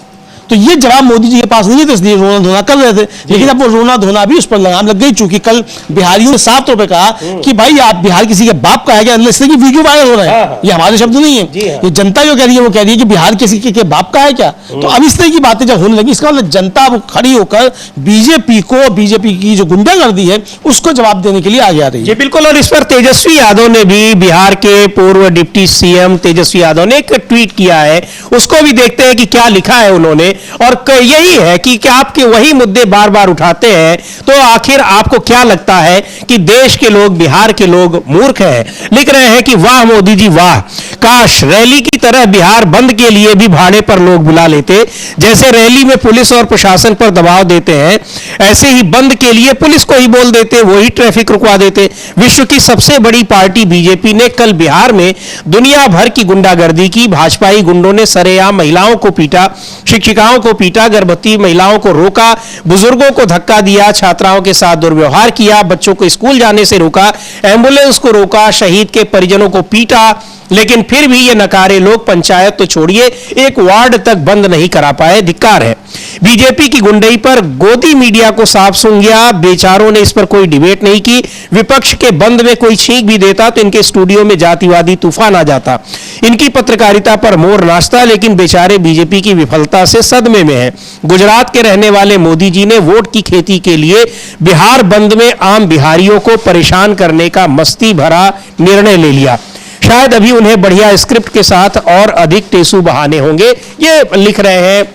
तो ये जवाब मोदी जी के पास नहीं है, तो इसलिए रोना धोना कर रहे थे। लेकिन अब वो रोना धोना भी उस पर लगाम लग गई, चूंकि कल बिहारियों ने साफ तौर पे कहा कि भाई आप बिहार किसी के बाप का है क्या, इस तरह की वीडियो वायरल हो रहे हैं। ये हमारे शब्द नहीं है, ये जनता जो कह रही है वो कह रही है कि बिहार किसी के बाप का है क्या। तो अब इस तरह की बातें जब होने लगी, इसका मतलब जनता अब खड़ी होकर बीजेपी की जो गुंडागर्दी है उसको जवाब देने के लिए आगे आ रही है। जी बिल्कुल। और इस पर तेजस्वी यादव ने भी, बिहार के पूर्व डिप्टी सीएम तेजस्वी यादव ने एक ट्वीट किया है, उसको भी देखते हैं कि क्या लिखा है उन्होंने। और यही है कि आपके वही मुद्दे बार बार उठाते हैं, तो आखिर आपको क्या लगता है कि देश के लोग, बिहार के लोग मूर्ख हैं। लिख रहे हैं कि वाह मोदी जी वाह, काश रैली की तरह बिहार बंद के लिए भी भाड़े पर लोग बुला लेते। जैसे रैली में पुलिस और प्रशासन पर दबाव देते हैं, ऐसे ही बंद के लिए पुलिस को ही बोल देते, वही ट्रैफिक रुकवा देते। विश्व की सबसे बड़ी पार्टी बीजेपी ने कल बिहार में दुनिया भर की गुंडागर्दी की। भाजपाई गुंडों ने सरेआम महिलाओं को पीटा, शिक्षिकाओं को पीटा, गर्भवती महिलाओं को रोका, बुजुर्गों को धक्का दिया, छात्राओं के साथ दुर्व्यवहार किया, बच्चों को स्कूल जाने से रोका, एम्बुलेंस को रोका, शहीद के परिजनों को पीटा, लेकिन फिर भी ये नकारे लोग पंचायत तो छोड़िए, एक वार्ड तक बंद नहीं करा पाए। धिक्कार है। बीजेपी की गुंडई पर गोदी मीडिया को साफ सुन गया। बेचारों ने इस पर कोई डिबेट नहीं की। विपक्ष के बंद में कोई छींक भी देता तो इनके स्टूडियो में जातिवादी तूफान आ जाता। इनकी पत्रकारिता पर मोर नाचता, लेकिन बेचारे बीजेपी की विफलता से सदमे में हैं। गुजरात के रहने वाले मोदी जी ने वोट की खेती के लिए बिहार बंद में आम बिहारियों को परेशान करने का मस्ती भरा निर्णय ले लिया। शायद अभी उन्हें बढ़िया स्क्रिप्ट के साथ और अधिक टेसू बहाने होंगे, ये लिख रहे हैं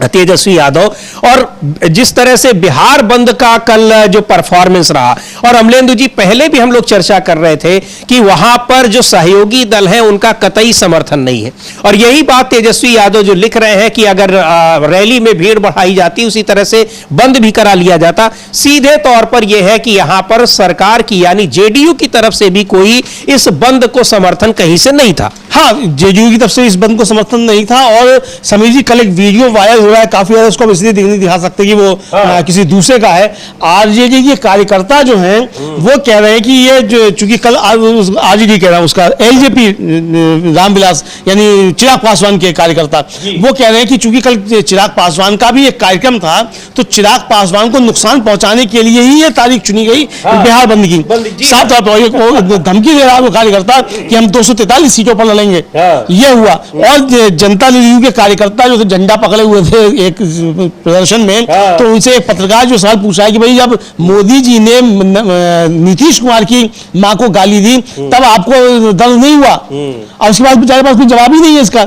तेजस्वी यादव। और जिस तरह से बिहार बंद का कल जो परफॉर्मेंस रहा, और अमलेंदु जी पहले भी हम लोग चर्चा कर रहे थे कि वहां पर जो सहयोगी दल है उनका कतई समर्थन नहीं है, और यही बात तेजस्वी यादव जो लिख रहे हैं कि अगर रैली में भीड़ बढ़ाई जाती उसी तरह से बंद भी करा लिया जाता। सीधे तौर पर यह है कि यहां पर सरकार की यानी जेडीयू की तरफ से भी कोई इस बंद को समर्थन कहीं से नहीं था। हाँ, जेडीयू की तरफ से इस बंद को समर्थन नहीं था। और समीर जी, कल एक वीडियो वायरल हो रहा है काफी ज्यादा, उसको हम इसलिए नहीं दिखा सकते कि वो किसी दूसरे का है। आरजेडी के कार्यकर्ता जो हैं वो कह रहे हैं कि ये जो चूंकि कल आरजेडी कह रहा है उसका एलजेपी रामविलास यानी चिराग पासवान के कार्यकर्ता, वो कह रहे हैं कि चूंकि कल चिराग पासवान का भी एक कार्यक्रम था तो चिराग पासवान को नुकसान पहुंचाने के लिए ही ये तारीख चुनी गई बिहार बंद की। साफ तौर पर धमकी दे रहा है वो कार्यकर्ता कि हम 243 सीटों पर लड़ेंगे। ये हुआ। और जनता दल के कार्यकर्ता जो थे झंडा पकड़े हुए थे एक प्रदर्शन में, तो उनसे एक पत्रकार जो सवाल पूछा है कि भाई जब मोदी जी ने नीतीश कुमार की मां को गाली दी तब आपको दर्द नहीं हुआ? और उसके बाद बेचारे पास कोई जवाब ही नहीं है इसका,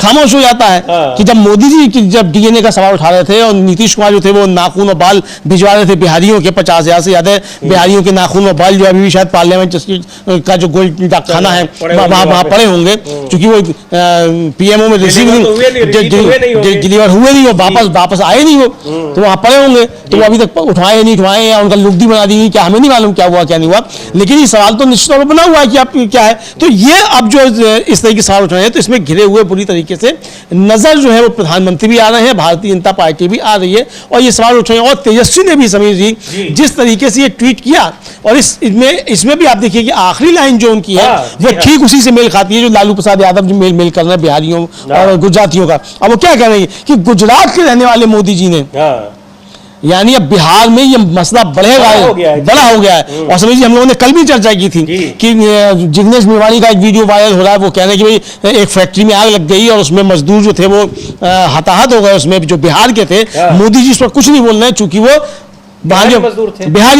खामोश हो जाता है कि जब मोदी जी जब डीएनए का सवाल उठा रहे थे और नीतीश कुमार जो थे वो नाखून और बाल भिजवा रहे थे बिहारियों के, 50,000 से ज्यादा बिहारियों के नाखून और बाल जो अभी भी शायद पार्लियामेंट का जो गोल्ड डाकखाना है वहां पड़े होंगे, क्योंकि वो पीएमओ में रिसीव डिलीवर हुए नहीं, वो वापस आए नहीं, वो तो वहां पड़े होंगे, तो वो अभी तक उठवाए नहीं उठवाए या उनका लुक भी बना दी, क्या हमें नहीं मालूम क्या हुआ क्या नहीं हुआ। लेकिन ये सवाल तो निश्चित तौर पर बना हुआ है कि आप क्या है। तो ये अब जो इस तरह के सवाल उठ रहे हैं तो इसमें घिरे हुए पूरी तरीके से नजर जो है वो प्रधानमंत्री भी आ रहे हैं, भारतीय जनता पार्टी भी आ रही है और ये सवाल उठ रहे हैं। और तेजस्वी ने भी, समीर जी जिस तरीके से ये ट्वीट किया, और इसमें भी आप देखिए कि आखिरी लाइन जो उनकी है वो ठीक उसी से मेल खाती है जो लालू प्रसाद यादव जो मेल कर रहे हैं बिहारियों और गुजरातियों का। अब वो क्या कह रहे हैं कि गुजरात के रहने वाले मोदी जी ने, यानी अब बिहार में ये मसला बड़ा हो गया है। और समझिए हम लोगों ने कल भी चर्चा की थी कि जिग्नेश मेवाणी का एक वीडियो वायरल हो रहा है, वो कह रहे हैं कि भाई एक फैक्ट्री में आग लग गई और उसमें मजदूर जो थे वो हताहत हो गए, उसमें जो बिहार के थे। मोदी जी इस पर कुछ नहीं बोल रहे हैं चूंकि वो बिहारी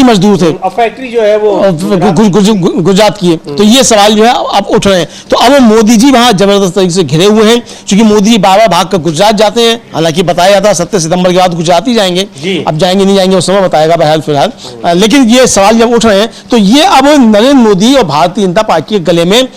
मजदूर थे, फैक्ट्री जो है वो गुजरात की है। तो ये सवाल जो है अब उठ रहे हैं। तो अब मोदी जी वहां जबरदस्त तरीके से घिरे हुए हैं, क्योंकि मोदी जी बार-बार भाग कर गुजरात जाते हैं। हालांकि बताया जाता है 7 सितंबर के बाद गुजरात ही जाएंगे, अब जाएंगे नहीं जाएंगे उस समय बताएगा बहरहाल फिलहाल। लेकिन ये सवाल जब उठ रहे हैं तो ये अब नरेंद्र मोदी और भारतीय जनता पार्टी के गले में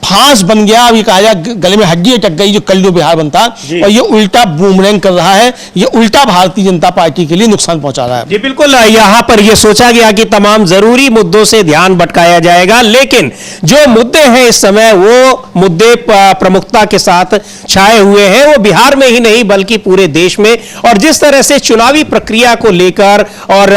फांस बन गया। अभी कहा जाए गले में हड्डी अटक गई जो कल जो बिहार बनता, और ये उल्टा बूमरैंग कर रहा है, ये उल्टा भारतीय जनता पार्टी के लिए नुकसान पहुंचा रहा है। जी बिल्कुल, यहां पर यह सोचा गया कि तमाम जरूरी मुद्दों से ध्यान भटकाया जाएगा, लेकिन जो मुद्दे हैं इस समय वो मुद्दे प्रमुखता के साथ छाए हुए हैं, वो बिहार में ही नहीं बल्कि पूरे देश में। और जिस तरह से चुनावी प्रक्रिया को लेकर और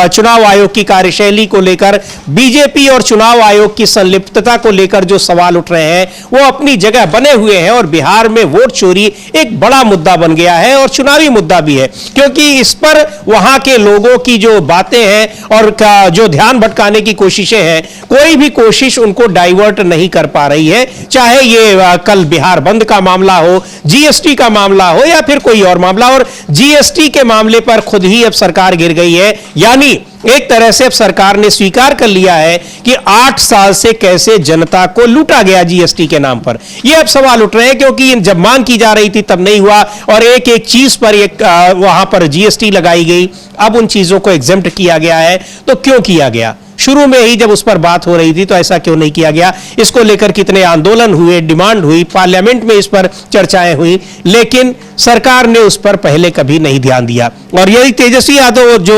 चुनाव आयोग की कार्यशैली को लेकर, बीजेपी और चुनाव आयोग की संलिप्तता को लेकर जो सवाल उठ रहे हैं वो अपनी जगह बने हुए हैं। और बिहार में वोट चोरी एक बड़ा मुद्दा बन गया है और चुनावी मुद्दा भी है, क्योंकि इस पर वहां के लोगों की जो बातें हैं और जो ध्यान भटकाने की कोशिशें हैं, कोई भी कोशिश उनको डाइवर्ट नहीं कर पा रही है। चाहे ये कल बिहार बंद का मामला हो, जीएसटी का मामला हो या फिर कोई और मामला। और जीएसटी के मामले पर खुद ही अब सरकार गिर गई है, यानी एक तरह से अब सरकार ने स्वीकार कर लिया है कि 8 साल से कैसे जनता को लूटा गया जीएसटी के नाम पर। यह अब सवाल उठ रहे हैं, क्योंकि जब मांग की जा रही थी तब नहीं हुआ और एक एक चीज पर वहां पर जीएसटी लगाई गई। अब उन चीजों को एग्जेम्प्ट किया गया है, तो क्यों किया गया? शुरू में ही जब उस पर बात हो रही थी तो ऐसा क्यों नहीं किया गया? इसको लेकर कितने आंदोलन हुए, डिमांड हुई, पार्लियामेंट में इस पर चर्चाएं हुई, लेकिन सरकार ने उस पर पहले कभी नहीं ध्यान दिया। और यही तेजस्वी यादव जो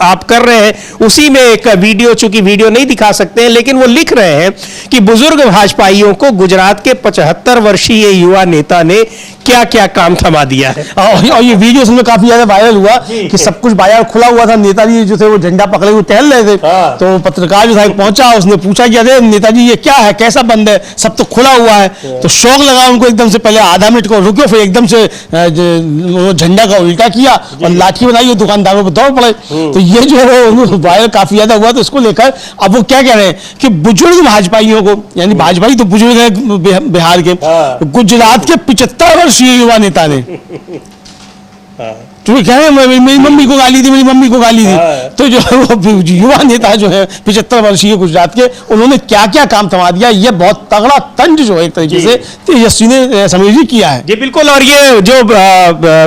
आप कर रहे हैं उसी में एक वीडियो, चूंकि वीडियो नहीं दिखा सकते हैं, लेकिन वो लिख रहे हैं कि बुजुर्ग भाजपाइयों को गुजरात के 75 वर्षीय युवा नेता ने क्या क्या काम थमा दिया है। और ये वीडियो उसमें काफी ज्यादा वायरल हुआ कि सब कुछ बाजार खुला हुआ था, नेताजी जो थे वो झंडा पकड़े हुए टहल रहे थे, तो वो पत्रकार जो था पहुंचा, उसने पूछा कि अरे नेताजी ये क्या है, कैसा बंद है, सब तो खुला हुआ है। तो शौक लगा उनको एकदम से, पहले आधा मिनट को रुके, फिर एकदम से वो झंडा का उल्टा किया और लाठी बनाई और दुकानदारों पर दौड़ पड़े। तो ये जो है वो वायरल काफी ज्यादा हुआ। तो इसको लेकर अब वो क्या कह रहे हैं कि बुजुर्ग भाजपाइयों को, यानी भाजपाई तो बुजुर्ग है बिहार के, गुजरात के 75 वर्षीय युवा नेता ने तो कह रहे हैं मेरी मम्मी को गाली दी, मेरी मम्मी को गाली दी। तो जो वो युवा नेता जो है 75 वर्षीय गुजरात के, उन्होंने क्या क्या काम थमा दिया, ये बहुत तगड़ा तंज जो है एक तरीके से तेजस्वी ने समीर जी किया है। जी बिल्कुल। और ये जो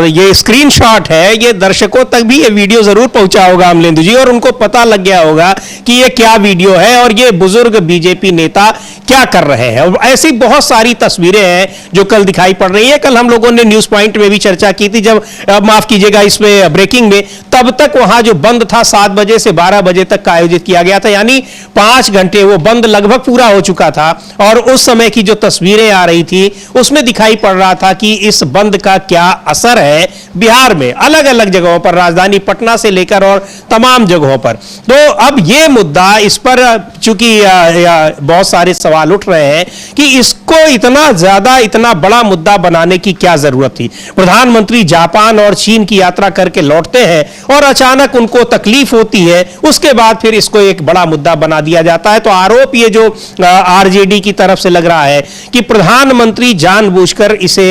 ये स्क्रीनशॉट है, ये दर्शकों तक भी ये वीडियो जरूर पहुंचा होगा अमलेंदु जी, और उनको पता लग गया होगा कि ये क्या वीडियो है और ये बुजुर्ग बीजेपी नेता क्या कर रहे हैं। और ऐसी बहुत सारी तस्वीरें हैं जो कल दिखाई पड़ रही है। कल हम लोगों ने न्यूज पॉइंट में भी चर्चा की थी, जब माफ कीजिएगा इसमें ब्रेकिंग में, तब तक वहां जो बंद था 7 बजे से 12 बजे तक का आयोजित किया गया था, यानी 5 घंटे वो बंद लगभग पूरा हो चुका था। और उस समय की जो तस्वीरें आ रही थी उसमें दिखाई पड़ रहा था कि इस बंद का क्या असर है बिहार में, अलग अलग जगहों पर, राजधानी पटना से लेकर और तमाम जगहों पर। तो अब ये मुद्दा, इस पर चूंकि बहुत सारे सवाल उठ रहे हैं कि इसको इतना ज्यादा, इतना बड़ा मुद्दा बनाने की क्या जरूरत थी। प्रधानमंत्री जापान और चीन की यात्रा करके लौटते हैं और अचानक उनको तकलीफ होती है, उसके बाद फिर इसको एक बड़ा मुद्दा बना दिया जाता है। तो आरोप ये जो आरजेडी की तरफ से लग रहा है कि प्रधानमंत्री जानबूझकर इसे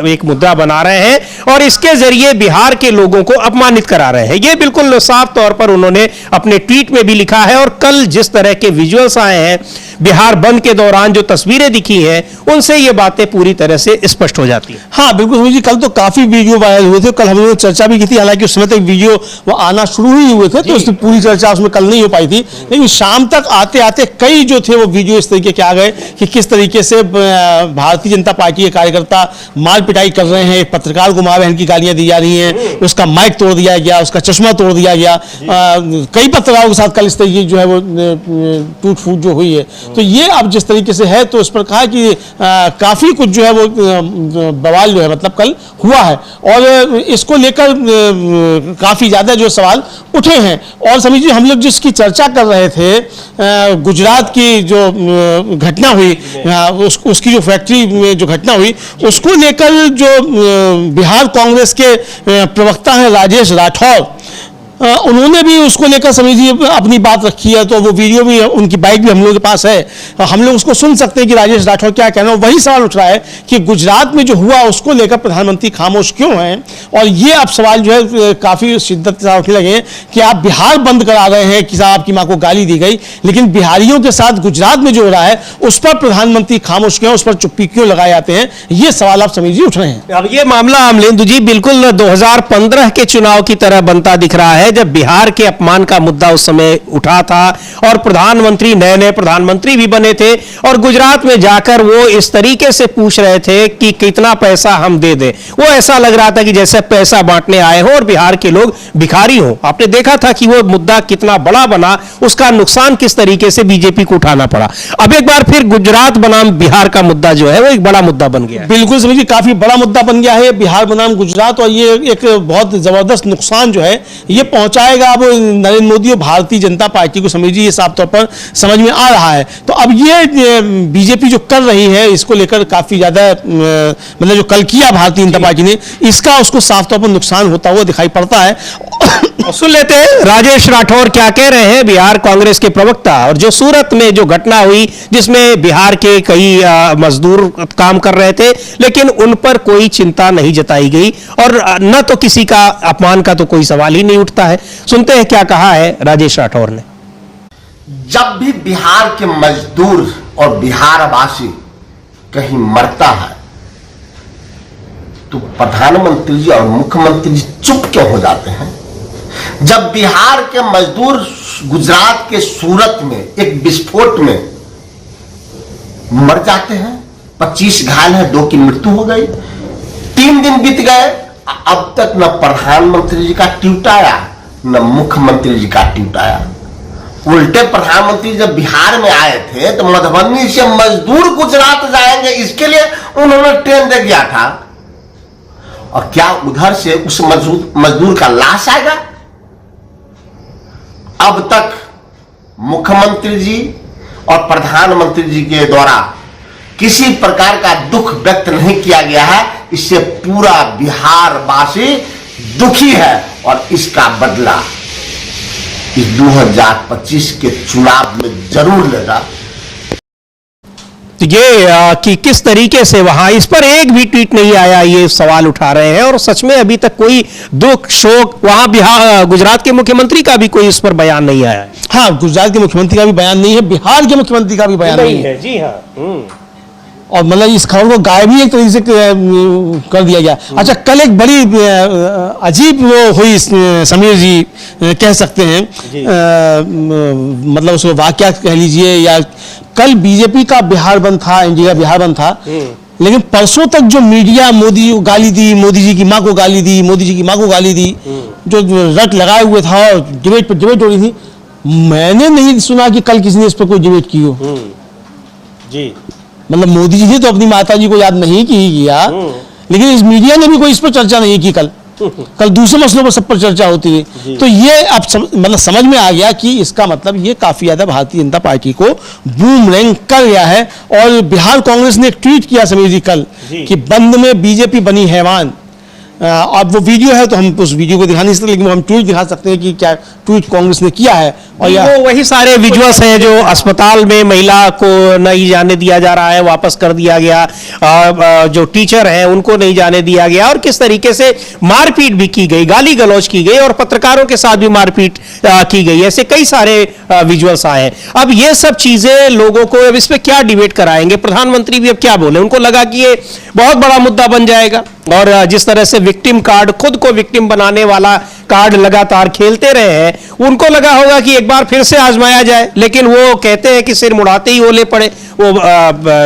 एक मुद्दा बना रहे हैं और इसके जरिए बिहार के लोगों को अपमानित करा रहे हैं। ये बिल्कुल साफ तौर पर उन्होंने अपने ट्वीट में भी लिखा है। और कल जिस तरह के विजुअल्स आए हैं बिहार बंद के दौरान, जो तस्वीरें दिखी हैं, उनसे ये बातें पूरी तरह से स्पष्ट हो जाती हैं। हाँ बिल्कुल सुनील जी, कल तो काफी वीडियो वायरल हुए थे, कल हम लोगों ने चर्चा भी की थी, हालांकि उस समय तक वीडियो वो आना शुरू ही हुए थे, तो उसकी पूरी चर्चा उसमें कल नहीं हो पाई थी। लेकिन शाम तक आते आते कई जो थे वो वीडियो इस तरीके के आ गए कि किस तरीके से भारतीय जनता पार्टी के कार्यकर्ता मार पिटाई कर रहे हैं, एक पत्रकार को माँ बहन की गालियां दी जा रही हैं, उसका माइक तोड़ दिया गया, उसका चश्मा तोड़ दिया गया। कई पत्रकारों के साथ कल इस तरीके जो है वो टूट फूट जो हुई है। तो ये अब जिस तरीके से है, तो इस पर कहा कि काफी कुछ जो है वो बवाल जो है मतलब कल हुआ है, और इसको लेकर काफी ज्यादा जो सवाल उठे हैं। और समीर जी, हम लोग जिसकी चर्चा कर रहे थे, गुजरात की जो घटना हुई, उसकी जो फैक्ट्री में जो घटना हुई, उसको लेकर जो बिहार कांग्रेस के प्रवक्ता हैं राजेश राठौर, उन्होंने भी उसको लेकर समीर जी अपनी बात रखी है। तो वो वीडियो भी, उनकी बाइक भी हम लोगों के पास है, हम लोग उसको सुन सकते हैं कि राजेश राठौर क्या कहना है। वही सवाल उठ रहा है कि गुजरात में जो हुआ उसको लेकर प्रधानमंत्री खामोश क्यों हैं, और ये अब सवाल जो है काफी शिद्दत से उठने लगे हैं कि आप बिहार बंद करा रहे हैं कि साहब आपकी माँ को गाली दी गई, लेकिन बिहारियों के साथ गुजरात में जो हो रहा है उस पर प्रधानमंत्री खामोश क्यों, उस पर चुप्पी क्यों लगाए जाते हैं, ये सवाल आप समीर जी उठ रहे हैं। अब ये मामला अमलेंदु जी बिल्कुल 2015 के चुनाव की तरह बनता दिख रहा है, जब बिहार के अपमान का मुद्दा उस समय उठा था और प्रधानमंत्री, नए नए प्रधानमंत्री भी बने थे, और गुजरात में जाकर वो इस तरीके से पूछ रहे थे कि कितना पैसा हम दे दें। वो ऐसा लग रहा था कि जैसे पैसा बांटने आए हो और बिहार के लोग भिखारी हो। आपने देखा था कि वो मुद्दा कितना बड़ा बना, उसका नुकसान किस तरीके से बीजेपी को उठाना पड़ा। अब एक बार फिर गुजरात बनाम बिहार का मुद्दा जो है वो एक बड़ा मुद्दा बन गया है। बिल्कुल समझिए, काफी बड़ा मुद्दा बन गया है बिहार बनाम गुजरात, और ये एक बहुत जबरदस्त नुकसान जो है ये पहुंचाएगा अब नरेंद्र मोदी और भारतीय जनता पार्टी को। समझिए ये साफ तौर पर समझ में आ रहा है। तो अब ये बीजेपी जो कर रही है, इसको लेकर काफी ज्यादा मतलब जो कल किया भारतीय जनता पार्टी ने, इसका उसको साफ तौर पर नुकसान होता हुआ दिखाई पड़ता है। सुन लेते हैं राजेश राठौर क्या कह रहे हैं, बिहार कांग्रेस के प्रवक्ता। और जो सूरत में जो घटना हुई जिसमें बिहार के कई मजदूर काम कर रहे थे, लेकिन उन पर कोई चिंता नहीं जताई गई और न तो किसी का अपमान का तो कोई सवाल ही नहीं उठता है। सुनते हैं क्या कहा है राजेश राठौर ने। जब भी बिहार के मजदूर और बिहारवासी कहीं मरता है तो प्रधानमंत्री जी और मुख्यमंत्री जी चुप क्यों हो जाते हैं? जब बिहार के मजदूर गुजरात के सूरत में एक विस्फोट में मर जाते हैं, 25 घायल हैं, 2 की मृत्यु हो गई, 3 दिन बीत गए, अब तक न प्रधानमंत्री जी का ट्वीट आया न मुख्यमंत्री जी का ट्वीट आया। उल्टे प्रधानमंत्री जब बिहार में आए थे तो मधुबनी से मजदूर गुजरात जाएंगे इसके लिए उन्होंने ट्रेन दे दिया था, और क्या उधर से उस मजदूर का लाश आएगा? अब तक मुख्यमंत्री जी और प्रधानमंत्री जी के द्वारा किसी प्रकार का दुख व्यक्त नहीं किया गया है। इससे पूरा बिहार वासी दुखी है और इसका बदला इस 2025 के चुनाव में जरूर लेगा। तो ये कि किस तरीके से वहां इस पर एक भी ट्वीट नहीं आया, ये सवाल उठा रहे हैं। और सच में अभी तक कोई दुख शोक वहां बिहार गुजरात के मुख्यमंत्री का भी कोई इस पर बयान नहीं आया है। हाँ, गुजरात के मुख्यमंत्री का भी बयान नहीं है, बिहार के मुख्यमंत्री का भी बयान नहीं है। जी हाँ। और मतलब इस खबर को गायब ही एक तरीके से कर दिया गया। अच्छा, कल एक बड़ी अजीब वो हुई समीर जी, कह सकते हैं मतलब उसको वाकया कह लीजिए, या कल बीजेपी का बिहार बंद था, एनडीए का बिहार बंद था, लेकिन परसों तक जो मीडिया मोदी को गाली दी, मोदी जी की माँ को गाली दी, मोदी जी की माँ को गाली दी, जो रट लगाए हुए था और डिबेट पर डिबेट हो रही थी, मैंने नहीं सुना कि कल किसी ने इस पर कोई डिबेट की हो। जी, मतलब मोदी जी ने तो अपनी माता जी को याद नहीं किया, लेकिन इस मीडिया ने भी कोई इस पर चर्चा नहीं की। कल दूसरे मसलों पर सब पर चर्चा होती रही। तो ये अब मतलब समझ में आ गया कि इसका मतलब ये काफी ज्यादा भारतीय जनता पार्टी को बूमरैंग कर गया है। और बिहार कांग्रेस ने एक ट्वीट किया समीर जी कल कि बंद में बीजेपी बनी हैवान। अब वो वीडियो है तो हम उस वीडियो को दिखा नहीं सकते, लेकिन हम ट्वीट दिखा सकते हैं कि क्या ट्वीट कांग्रेस ने किया है। और वो वही सारे विजुअल्स हैं जो अस्पताल में महिला को नहीं जाने दिया जा रहा है, वापस कर दिया गया, जो टीचर हैं उनको नहीं जाने दिया गया, और किस तरीके से मारपीट भी की गई, गाली गलौज की गई, और पत्रकारों के साथ भी मारपीट की गई। ऐसे कई सारे विजुअल्स आए हैं। अब ये सब चीजें लोगों को, अब इस पर क्या डिबेट कराएंगे? प्रधानमंत्री भी अब क्या बोले? उनको लगा कि ये बहुत बड़ा मुद्दा बन जाएगा, और जिस तरह से विक्टिम कार्ड, खुद को विक्टिम बनाने वाला कार्ड लगातार खेलते रहे हैं, उनको लगा होगा कि एक बार फिर से आजमाया जाए। लेकिन वो कहते हैं कि सिर मुड़ाते ही ओले पड़े। वो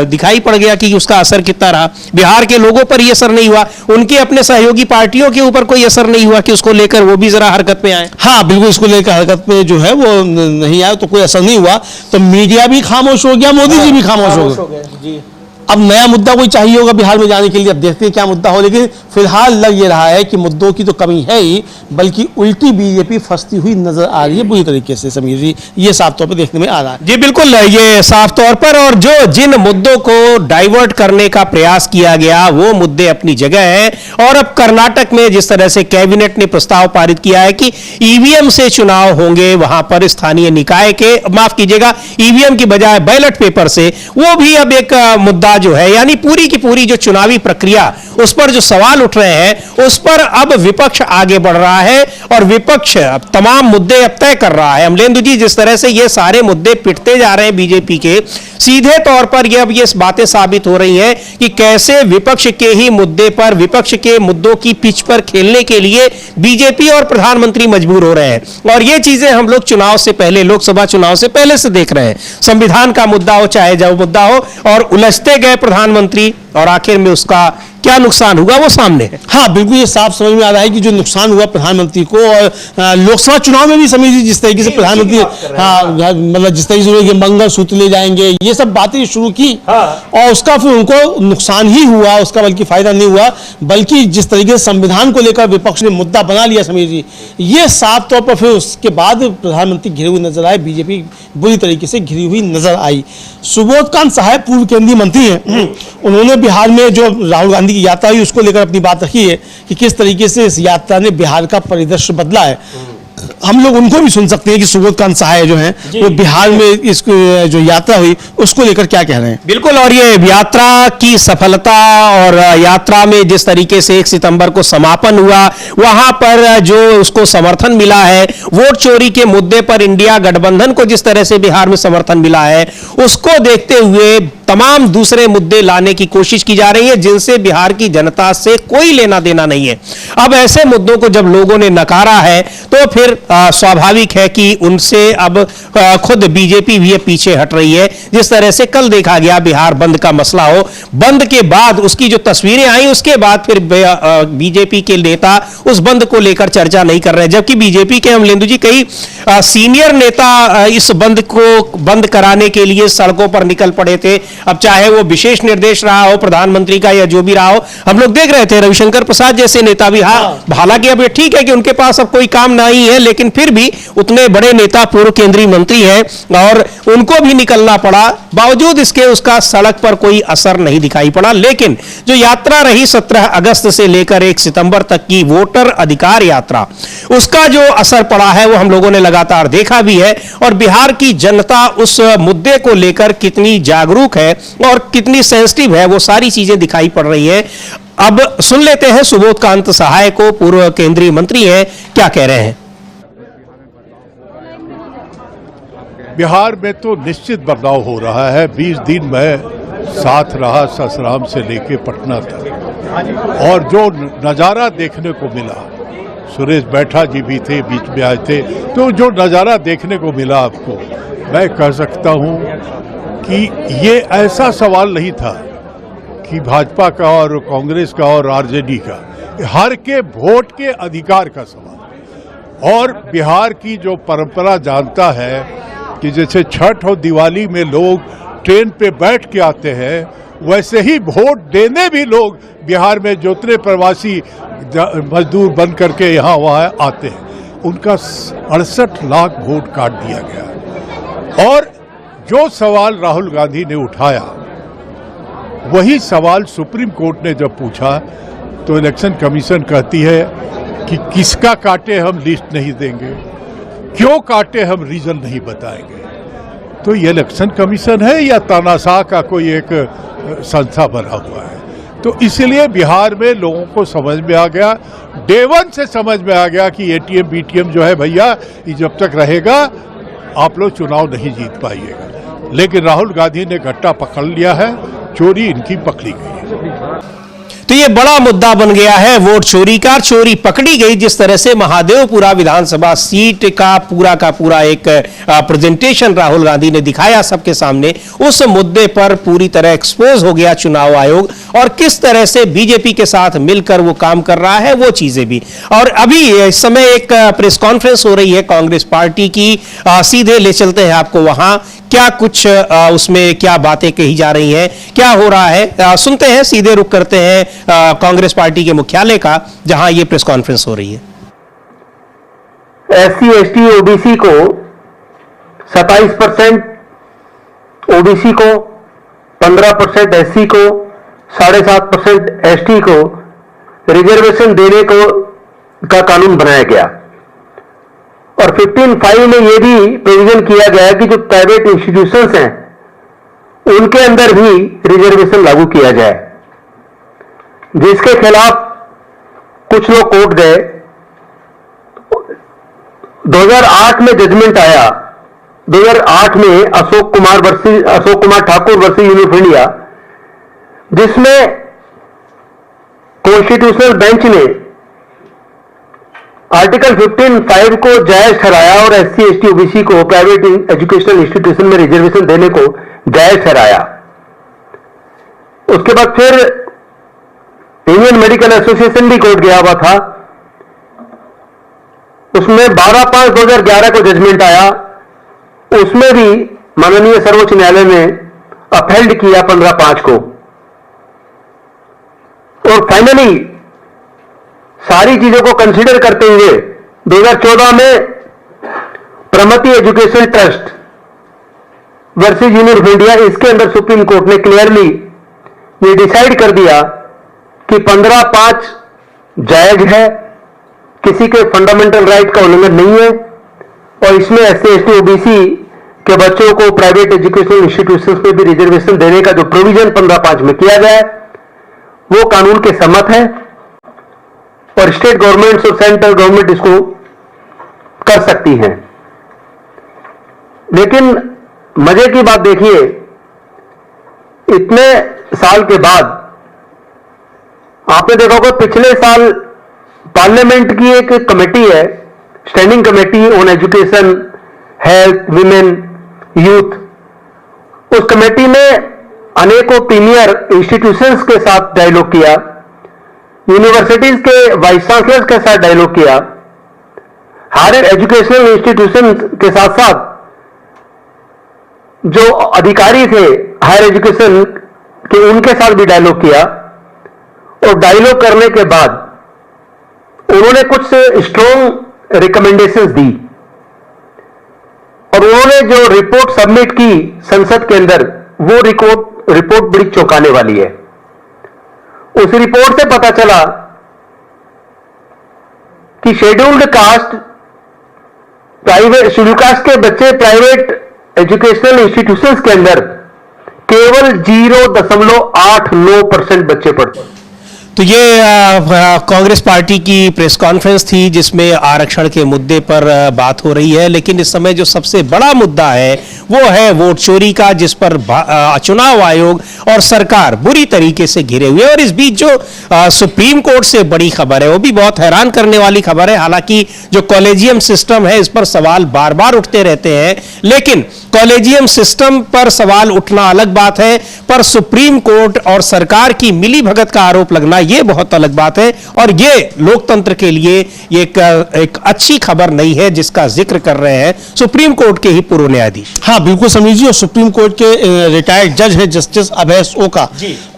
दिखाई पड़ गया कि उसका असर कितना रहा। बिहार के लोगों पर ये असर नहीं हुआ, उनके अपने सहयोगी पार्टियों के ऊपर कोई असर नहीं हुआ कि उसको लेकर वो भी जरा हरकत में आए। हाँ बिल्कुल, इसको लेकर हरकत में जो है वो नहीं आया, तो कोई असर नहीं हुआ। तो मीडिया भी खामोश हो गया, मोदी जी भी खामोश हो गए। जी, अब नया मुद्दा कोई चाहिए होगा बिहार में जाने के लिए, अब देखते हैं क्या मुद्दा हो। लेकिन फिलहाल लग ये रहा है कि मुद्दों की तो कमी है ही, बल्कि उल्टी बीजेपी फंसती हुई नजर आ रही है बुरी तरीके से। समीर जी, ये साफ तौर पर देखने में आ रहा है। जी बिल्कुल, ये साफ तौर पर, और जो जिन मुद्दों को डाइवर्ट करने का प्रयास किया गया वो मुद्दे अपनी जगह हैं। और अब कर्नाटक में जिस तरह से कैबिनेट ने प्रस्ताव पारित किया है कि ईवीएम से चुनाव होंगे, वहां पर स्थानीय निकाय के, माफ कीजिएगा, ईवीएम की बजाय बैलेट पेपर से, वो भी अब एक मुद्दा जो है, यानी पूरी की पूरी जो चुनावी प्रक्रिया, उस पर जो सवाल उठ रहे हैं, उस पर अब विपक्ष आगे बढ़ रहा है, और विपक्ष अब तमाम मुद्दे अब तय कर रहा है। अमलेंदु जी, जिस तरह से ये सारे मुद्दे पिटते जा रहे हैं बीजेपी के, सीधे तौर पर ये अब ये बातें साबित हो रही हैं कि कैसे विपक्ष के ही मुद्दे पर, विपक्ष के मुद्दों की पिच पर खेलने के लिए बीजेपी और प्रधानमंत्री मजबूर हो रहे हैं। और ये चीजें हम लोग चुनाव से पहले, लोकसभा चुनाव से पहले से देख रहे हैं। संविधान का मुद्दा हो, चाहे जो मुद्दा हो, और उलझते गए प्रधानमंत्री, और आखिर में उसका क्या नुकसान हुआ वो सामने है। हाँ बिल्कुल, ये साफ समझ में आ रहा है कि जो नुकसान हुआ प्रधानमंत्री को, और लोकसभा चुनाव में भी समीर जी जिस तरीके से प्रधानमंत्री, हाँ मतलब जिस तरीके से मंगल सूत्र ले जाएंगे, ये सब बातें शुरू की, और उसका फिर उनको नुकसान ही हुआ, उसका बल्कि फायदा नहीं हुआ। बल्कि जिस तरीके से संविधान को लेकर विपक्ष ने मुद्दा बना लिया समीर जी, ये साफ तौर पर फिर उसके बाद प्रधानमंत्री घिरे हुए नजर आए, बीजेपी बुरी तरीके से घिरी हुई नजर आई। सुबोध कांत साहब पूर्व केंद्रीय मंत्री हैं, उन्होंने बिहार में जो राहुल गांधी की यात्रा हुई उसको लेकर अपनी बात रखी है कि किस तरीके से इस यात्रा ने बिहार का परिदृश्य बदला है। हम लोग उनको भी सुन सकते हैं कि सुबोध कांत साहब जो हैं वो बिहार में इस जो यात्रा हुई उसको लेकर क्या कह रहे हैं। बिल्कुल, और ये यात्रा की सफलता, और यात्रा में जिस तरीके से 1 सितंबर को समापन हुआ, वहां पर जो उसको समर्थन मिला है, वोट चोरी के मुद्दे पर इंडिया गठबंधन को जिस तरह से बिहार में समर्थन मिला है, उसको देखते हुए तमाम दूसरे मुद्दे लाने की कोशिश की जा रही है जिनसे बिहार की जनता से कोई लेना देना नहीं है। अब ऐसे मुद्दों को जब लोगों ने नकारा है तो फिर स्वाभाविक है कि उनसे अब खुद बीजेपी भी पीछे हट रही है। जिस तरह से कल देखा गया बिहार बंद का मसला हो, बंद के बाद उसकी जो तस्वीरें आई, उसके बाद फिर बीजेपी के नेता उस बंद को लेकर चर्चा नहीं कर रहे हैं, जबकि बीजेपी के अमलेंदु जी कई सीनियर नेता इस बंद को बंद कराने के लिए सड़कों पर निकल पड़े थे। अब चाहे वो विशेष निर्देश रहा हो प्रधानमंत्री का या जो भी रहा हो, हम लोग देख रहे थे रविशंकर प्रसाद जैसे नेता भी, हालांकि अब ये ठीक है कि उनके पास अब कोई काम नहीं है, लेकिन फिर भी उतने बड़े नेता पूर्व केंद्रीय मंत्री हैं और उनको भी निकलना पड़ा, बावजूद इसके उसका सड़क पर कोई असर नहीं दिखाई पड़ा। लेकिन जो यात्रा रही 17 अगस्त से लेकर 1 सितंबर तक की वोटर अधिकार यात्रा, उसका जो असर पड़ा है वो हम लोगों ने लगातार देखा भी है। और बिहार की जनता उस मुद्दे को लेकर कितनी जागरूक है और कितनी सेंसिटिव है, वो सारी चीजें दिखाई पड़ रही है। अब सुन लेते हैं सुबोध कांत सहाय को, पूर्व केंद्रीय मंत्री हैं, क्या कह रहे हैं। बिहार में तो निश्चित बदलाव हो रहा है। 20 दिन में साथ रहा ससराम से लेके पटना तक, और जो नज़ारा देखने को मिला, सुरेश बैठा जी भी थे, बीच में आए थे, तो जो नज़ारा देखने को मिला आपको, मैं कह सकता हूँ कि ये ऐसा सवाल नहीं था कि भाजपा का और कांग्रेस का और आरजेडी का, हर के वोट के अधिकार का सवाल। और बिहार की जो परंपरा जानता है कि जैसे छठ और दिवाली में लोग ट्रेन पे बैठ के आते हैं, वैसे ही वोट देने भी लोग बिहार में जितने प्रवासी मजदूर बन करके यहाँ वहाँ आते हैं, उनका 68 लाख वोट काट दिया गया। और जो सवाल राहुल गांधी ने उठाया, वही सवाल सुप्रीम कोर्ट ने जब पूछा तो इलेक्शन कमीशन कहती है कि किसका काटे हम लिस्ट नहीं देंगे, क्यों काटे हम रीजन नहीं बताएंगे। तो ये इलेक्शन कमीशन है या तानाशाह का कोई एक संस्था बना हुआ है? तो इसलिए बिहार में लोगों को समझ में आ गया, डे वन से समझ में आ गया कि एटीएम बीटीएम जो है भैया, ये जब तक रहेगा आप लोग चुनाव नहीं जीत पाइएगा। लेकिन राहुल गांधी ने गट्टा पकड़ लिया है, चोरी इनकी पकड़ी गई है। तो ये बड़ा मुद्दा बन गया है वोट चोरी का। चोरी पकड़ी गई, जिस तरह से महादेवपुरा विधानसभा सीट का पूरा एक प्रेजेंटेशन राहुल गांधी ने दिखाया सबके सामने, उस मुद्दे पर पूरी तरह एक्सपोज हो गया चुनाव आयोग, और किस तरह से बीजेपी के साथ मिलकर वो काम कर रहा है, वो चीजें भी। और अभी इस समय एक प्रेस कॉन्फ्रेंस हो रही है कांग्रेस पार्टी की, सीधे ले चलते हैं आपको वहां, क्या कुछ उसमें क्या बातें कही जा रही हैं, क्या हो रहा है, सुनते हैं। सीधे रुख करते हैं कांग्रेस पार्टी के मुख्यालय का, जहां ये प्रेस कॉन्फ्रेंस हो रही है। SC ST OBC को 27%, OBC को 15%, SC को 7.5%, ST को रिजर्वेशन देने को का कानून बनाया गया। और 15(5) में यह भी प्रोविजन किया गया है कि जो प्राइवेट इंस्टीट्यूशंस हैं उनके अंदर भी रिजर्वेशन लागू किया जाए, जिसके खिलाफ कुछ लोग कोर्ट गए। 2008 में जजमेंट आया, 2008 में Ashok Kumar Thakur versus union of India, जिसमें कॉन्स्टिट्यूशनल बेंच ने आर्टिकल 15(5) को जायज ठहराया और SC ST OBC को प्राइवेट एजुकेशनल इंस्टीट्यूशन में रिजर्वेशन देने को जायज ठहराया। उसके बाद फिर इंडियन मेडिकल एसोसिएशन भी कोर्ट गया हुआ था, उसमें 12/5/2011 को जजमेंट आया, उसमें भी माननीय सर्वोच्च न्यायालय ने अपहेल्ड किया 15(5) को। और फाइनली सारी चीजों को कंसीडर करते हुए 2014 में Pramati education trust versus union of India, इसके अंदर सुप्रीम कोर्ट ने क्लियरली ये डिसाइड कर दिया कि 15(5) जायज है, किसी के फंडामेंटल राइट का उल्लंघन नहीं है, और इसमें SC ST OBC के बच्चों को प्राइवेट एजुकेशनल इंस्टीट्यूशंस में भी रिजर्वेशन देने का जो प्रोविजन 15(5) में किया गया है वो कानून के सम्मत है, और स्टेट गवर्नमेंट्स और सेंट्रल गवर्नमेंट इसको कर सकती हैं। लेकिन मजे की बात देखिए, इतने साल के बाद आपने देखा होगा पिछले साल पार्लियामेंट की एक कमेटी है, standing committee on education, health, women, youth. उस कमेटी ने अनेकों प्रीमियर इंस्टीट्यूशंस के साथ डायलॉग किया, यूनिवर्सिटीज के वाइस चांसलर्स के साथ डायलॉग किया, हायर एजुकेशनल इंस्टीट्यूशन के साथ साथ जो अधिकारी थे हायर एजुकेशन के, उनके साथ भी डायलॉग किया और डायलॉग करने के बाद उन्होंने कुछ स्ट्रॉन्ग रिकमेंडेशंस दी और उन्होंने जो रिपोर्ट सबमिट की संसद के अंदर, वो रिपोर्ट बड़ी चौंकाने वाली है। उस रिपोर्ट से पता चला कि शेड्यूल्ड कास्ट के बच्चे प्राइवेट एजुकेशनल इंस्टीट्यूशंस के अंदर केवल 0.89% बच्चे पढ़ते हैं। तो ये कांग्रेस पार्टी की प्रेस कॉन्फ्रेंस थी जिसमें आरक्षण के मुद्दे पर बात हो रही है, लेकिन इस समय जो सबसे बड़ा मुद्दा है वो है वोट चोरी का, जिस पर चुनाव आयोग और सरकार बुरी तरीके से घिरे हुए हैं। और इस बीच जो सुप्रीम कोर्ट से बड़ी खबर है वो भी बहुत हैरान करने वाली खबर है। हालांकि जो कॉलेजियम सिस्टम है इस पर सवाल बार बार उठते रहते हैं, लेकिन कॉलेजियम सिस्टम पर सवाल उठना अलग बात है, पर सुप्रीम कोर्ट और सरकार की मिलीभगत का आरोप लगना ये बहुत अलग बात है। और ये लोकतंत्र के लिए ये एक अच्छी खबर नहीं है, जिसका जिक्र कर रहे हैं सुप्रीम कोर्ट के ही पूर्व न्यायाधीश। हाँ बिल्कुल समीर जी, और सुप्रीम कोर्ट के रिटायर्ड जज हैं जस्टिस अभय ओका,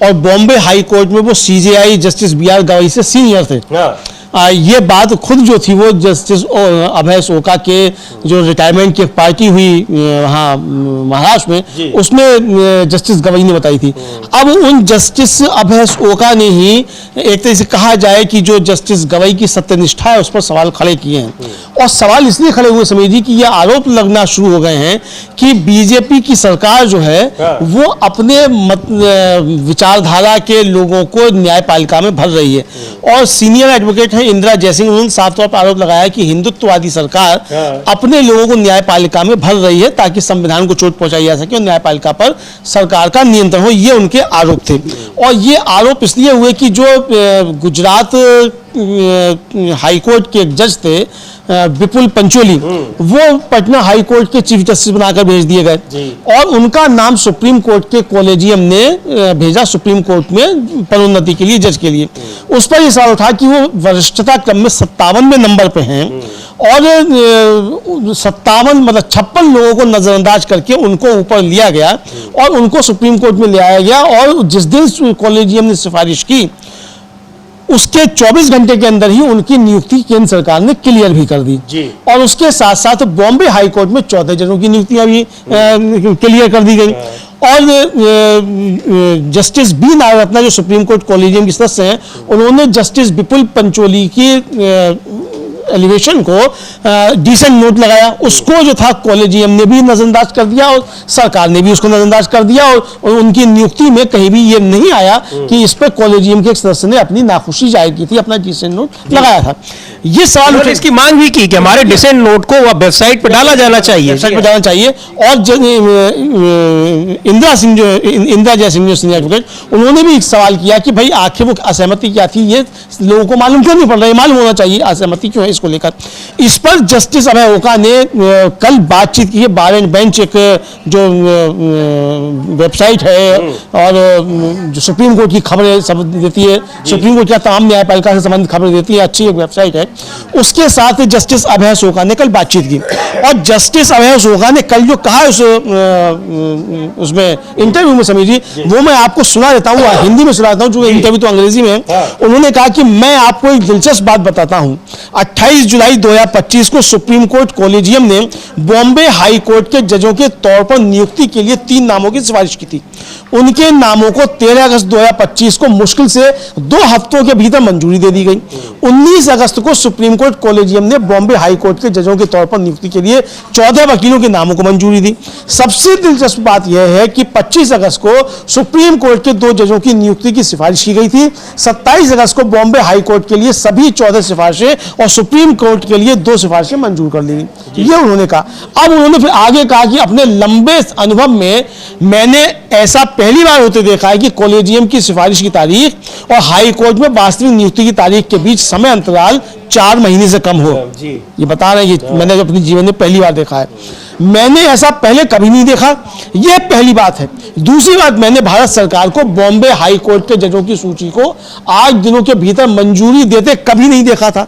और बॉम्बे हाई कोर्ट में वो सीजेआई जस्टिस बीआर गवई से सीनियर थे। ये बात खुद जो थी वो जस्टिस अभय ओका के जो रिटायरमेंट की पार्टी हुई वहाँ महाराष्ट्र में, उसमें जस्टिस गवई ने बताई थी। अब उन जस्टिस अभय ओका ने ही एक तरह से कहा जाए कि जो जस्टिस गवई की सत्यनिष्ठा है उस पर सवाल खड़े किए हैं। और सवाल इसलिए खड़े हुए समीर जी कि ये आरोप लगना शुरू हो गए हैं कि बीजेपी की सरकार जो है वो अपने विचारधारा के लोगों को न्यायपालिका में भर रही है। और सीनियर एडवोकेट हैं इंदिरा जयसिंह, उन्होंने साफ तौर पर आरोप लगाया कि हिंदुत्ववादी सरकार अपने लोगों को न्यायपालिका में भर रही है ताकि संविधान को चोट पहुंचाई जा सके और न्यायपालिका पर सरकार का नियंत्रण हो। ये उनके आरोप थे। और ये आरोप इसलिए हुए कि जो गुजरात हाईकोर्ट के एक जज थे विपुल पंचोली, वो पटना हाई कोर्ट के चीफ जस्टिस बनाकर भेज दिए गए और उनका नाम सुप्रीम कोर्ट के कॉलेजियम ने भेजा सुप्रीम कोर्ट में पदोन्नति के लिए, जज के लिए। उस पर यह सवाल उठा कि वो वरिष्ठता क्रम में 57वें नंबर पे हैं और 57 मतलब 56 लोगों को नजरअंदाज करके उनको ऊपर लिया गया और उनको सुप्रीम कोर्ट में ले आया गया। और जिस दिन कॉलेजियम ने सिफारिश की उसके 24 घंटे के अंदर ही उनकी नियुक्ति केंद्र सरकार ने क्लियर भी कर दी और उसके साथ साथ बॉम्बे हाई कोर्ट में 14 जनों की नियुक्तियां भी क्लियर कर दी गई। और जस्टिस बी नागरत्ना जो सुप्रीम कोर्ट कॉलेजियम के सदस्य हैं, उन्होंने जस्टिस विपुल पंचोली की एलिवेशन को डिसेंट नोट लगाया, उसको जो था कॉलेजियम ने भी नजरअंदाज कर दिया और सरकार ने भी उसको नजरअंदाज कर दिया और उनकी नियुक्ति में कहीं भी ये नहीं आया कि इस पर कॉलेजियम के एक सदस्य ने अपनी नाखुशी जाहिर की थी, अपना डिसेंट नोट लगाया था। ये सवाल इसकी मांग भी की कि हमारे डिसेंट नोट को वेबसाइट पर डाला जाना चाहिए, वेबसाइट पर डालना चाहिए। और इंदिरा जयसिंह जो सीनियर एडवोकेट, उन्होंने भी एक सवाल किया कि भाई आखिर वो असहमति क्या थी, ये लोगों को मालूम क्यों नहीं पड़ रहा है, मालूम होना चाहिए असहमति क्यों है इसको लेकर। इस पर जस्टिस अभय ओका ने कल बातचीत की है। बार एंड बेंच एक जो वेबसाइट है और जो सुप्रीम कोर्ट की खबरें सब देती है, सुप्रीम कोर्ट की तमाम न्यायपालिका से संबंधित खबरें देती है, अच्छी एक वेबसाइट है, उसके साथ जस्टिस अभय ओका ने कल बातचीत की। और जस्टिस अभय ओका ने कल जो कहा उसमें इंटरव्यू में समीर जी, वो मैं आपको सुना देता हूँ, हिंदी में सुना देता हूँ, जो इंटरव्यू तो अंग्रेजी में है। उन्होंने कहा कि मैं आपको एक दिलचस्प बात बताता हूँ, 28 जुलाई 2025 को सुप्रीम कोर्ट कॉलेजियम ने बॉम्बे हाई कोर्ट के जजों के तौर पर नियुक्ति के लिए 3 नामों की सिफारिश की थी। उनके नामों को 13 अगस्त 2025 को मुश्किल से 2 हफ्तों के भीतर मंजूरी दे दी गई। 19 अगस्त को सुप्रीम कोर्ट कॉलेजियम ने बॉम्बे हाई कोर्ट के जजों के तौर पर नियुक्ति के लिए 14 वकीलों के नामों को मंजूरी दी। सबसे दिलचस्प बात यह है कि 25 अगस्त को सुप्रीम कोर्ट के 2 जजों की नियुक्ति की सिफारिश की गई थी। 27 अगस्त को बॉम्बे हाई कोर्ट के लिए सभी 14 सिफारिशें और सुप्रीम कोर्ट के लिए 2 सिफारिशें मंजूर कर ली गई। ये उन्होंने कहा। अब उन्होंने फिर आगे कहा कि अपने लंबे अनुभव में मैंने ऐसा पहली बार होते देखा है कि कॉलेजियम की सिफारिश की तारीख और हाई कोर्ट में वास्तविक नियुक्ति की तारीख के बीच समय अंतराल 4 महीने से कम हो। ये बता रहे हैं, ये मैंने अपने जीवन में पहली बार देखा है। मैंने ऐसा पहले कभी नहीं देखा, यह पहली बात है। दूसरी बात, मैंने भारत सरकार को बॉम्बे हाई कोर्ट के जजों की सूची को 8 दिनों के भीतर मंजूरी देते कभी नहीं देखा था,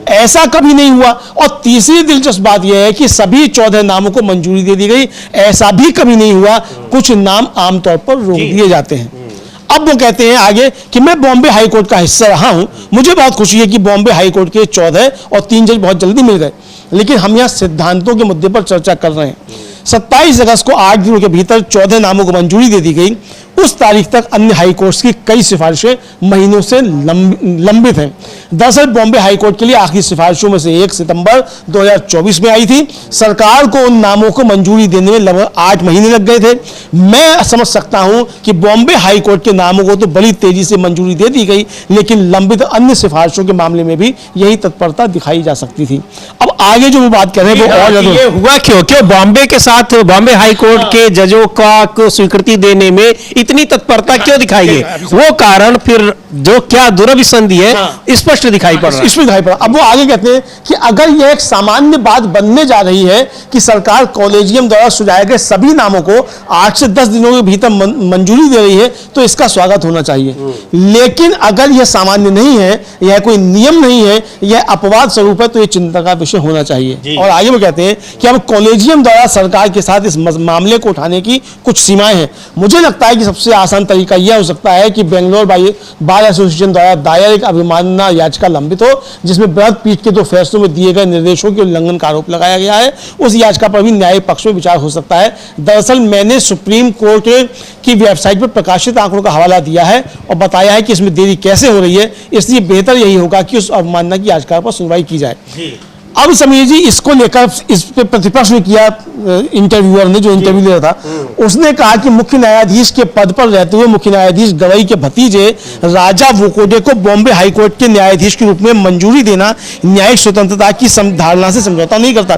ऐसा कभी नहीं हुआ। और तीसरी दिलचस्प बात यह है कि सभी 14 नामों को मंजूरी दे दी गई, ऐसा भी कभी नहीं हुआ। कुछ नाम आमतौर पर रोक दिए जाते हैं। अब वो कहते हैं आगे कि मैं बॉम्बे हाई कोर्ट का हिस्सा रहा हूं, मुझे बहुत खुशी है कि बॉम्बे हाई कोर्ट के 14 और 3 जज बहुत जल्दी मिल गए, लेकिन हम यहां सिद्धांतों के मुद्दे पर चर्चा कर रहे हैं। 27 अगस्त को 8 दिनों के भीतर 14 नामों को मंजूरी दे दी गई। उस तारीख तक अन्य हाई कोर्ट्स की कई सिफारिशें महीनों से लंबित हैं। दरअसल बॉम्बे हाई कोर्ट के लिए आखिरी सिफारिशों में से 1 सितंबर 2024 में आई थी। सरकार को उन नामों को मंजूरी देने में लगभग 8 महीने लग गए थे। मैं समझ सकता हूं कि बॉम्बे हाई कोर्ट के नामों को तो बड़ी तेजी से मंजूरी दे दी गई, लेकिन लंबित अन्य सिफारिशों के मामले में भी यही तत्परता दिखाई जा सकती थी। अब आगे जो वो बात कर रहे हैं वो और ज्यादा ये हुआ क्यों बॉम्बे के साथ बॉम्बे हाई कोर्ट के जजों को स्वीकृति देने में इतनी तत्परता क्यों दिखाई है? वो कारण फिर जो क्या दुरभिसंधि है स्पष्ट दिखाई पड़ रहा है। इसमें दिखाई पड़ा। अब वो आगे कहते हैं कि अगर यह एक सामान्य बात बनने जा रही है कि सरकार कॉलेजियम द्वारा सुझाए गए सभी नामों को 8 से 10 दिनों के भीतर मंजूरी दे रही है, तो इसका स्वागत होना चाहिए। लेकिन अगर यह सामान्य नहीं है, यह कोई नियम नहीं है, यह अपवाद स्वरूप है, तो यह चिंता का विषय होना चाहिए। और आगे वो कहते हैं कि अब कॉलेजियम द्वारा सरकार के साथ इस मामले को उठाने की कुछ सीमाएं हैं। मुझे लगता है कि सबसे आसान तरीका यह हो सकता है कि बेंगलोर बार एसोसिएशन द्वारा दायर एक अवमानना याचिका लंबित हो, जिसमें बृहद पीठ के 2 फैसलों में दिए गए निर्देशों के उल्लंघन का आरोप लगाया गया है। उस याचिका पर भी न्यायिक पक्ष में विचार हो सकता है। दरअसल मैंने सुप्रीम कोर्ट की वेबसाइट पर प्रकाशित आंकड़ों का हवाला दिया है और बताया है कि इसमें देरी कैसे हो रही है, इसलिए बेहतर यही होगा कि उस अवमानना की याचिका पर सुनवाई की जाए। अब समीर जी, इसको लेकर इस पे प्रतिपक्ष ने किया, इंटरव्यूअर ने जो इंटरव्यू लिया था, उसने कहा कि मुख्य न्यायाधीश के पद पर रहते हुए मुख्य न्यायाधीश गवई के भतीजे राजा वोकोडे को बॉम्बे हाईकोर्ट के न्यायाधीश के रूप में मंजूरी देना न्यायिक स्वतंत्रता की धारणा से समझौता नहीं करता।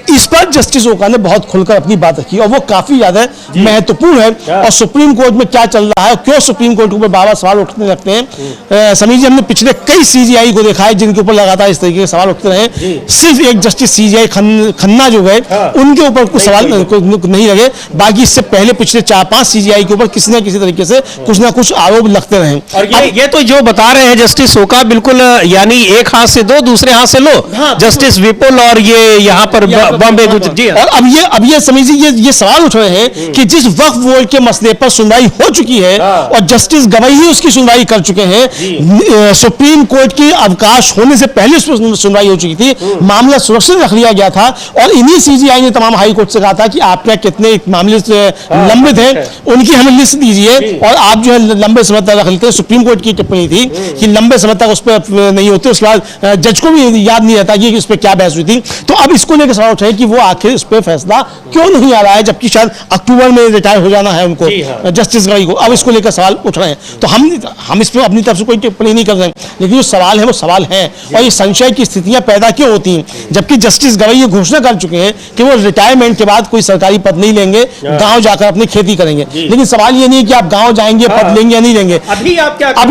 इस पर जस्टिस ओका ने बहुत खुलकर अपनी बात रखी और वो काफी ज्यादा महत्वपूर्ण है। और सुप्रीम कोर्ट में क्या चल रहा है, क्यों सुप्रीम कोर्ट के ऊपर बार-बार सवाल उठने लगते हैं। समीर जी, हमने पिछले कई सीजीआई को देखा है जिनके ऊपर लगातार इस तरीके के सवाल उठते रहे। सिर्फ एक जस्टिस सीजीआई खन्ना जो गए उनके ऊपर कुछ सवाल नहीं लगे, बाकी इससे पहले पिछले 4-5 सीजीआई के ऊपर किसी न किसी तरीके से कुछ ना कुछ आरोप लगते रहे। और ये तो जो बता रहे हैं जस्टिस ओका, बिल्कुल यानी एक हाथ से दो दूसरे हाथ से लो। जस्टिस विपुल और ये यहाँ पर बॉम्बे जी। और अब ये समझिए, ये सवाल उठ रहे हैं कि जिस वक्फ बोर्ड के मसले पर सुनवाई हो चुकी है और जस्टिस गवई ही उसकी सुनवाई कर चुके हैं, सुप्रीम कोर्ट की अवकाश होने से पहले उस पर सुनवाई हो चुकी थी, मामला सुरक्षित रख लिया गया था और इन्हीं सीजीआई ने तमाम हाई कोर्ट से कहा था कि आपके कितने मामले लंबित हैं उनकी हमें लिस्ट दीजिए और आप जो है लंबे समय तक रख लेते हैं। सुप्रीम कोर्ट की टिप्पणी थी कि लंबे समय तक उस पर नहीं होते, उसके बाद जज को भी याद नहीं रहता कि इस पर क्या बहस हुई थी। तो अब इसको लेकर सवाल उठा है कि वो आखिर इस पर फैसला क्यों नहीं आ रहा है, जबकि शायद अक्टूबर में रिटायर हो जाना है उनको, जस्टिस गवई को। अब इसको लेकर सवाल उठ रहे हैं, तो हम इस पर अपनी तरफ से कोई टिप्पणी नहीं कर रहे हैं, लेकिन जो सवाल है वो सवाल है और ये संशय की स्थितियां पैदा क्यों होती हैं, जबकि जस्टिस गवई ये घोषणा कर चुके हैं कि वो रिटायरमेंट के बाद कोई सरकारी पद नहीं लेंगे, गांव जाकर अपनी खेती करेंगे। लेकिन सवाल ये नहीं है कि आप गांव जाएंगे पद लेंगे या नहीं लेंगे, अभी आप क्या कर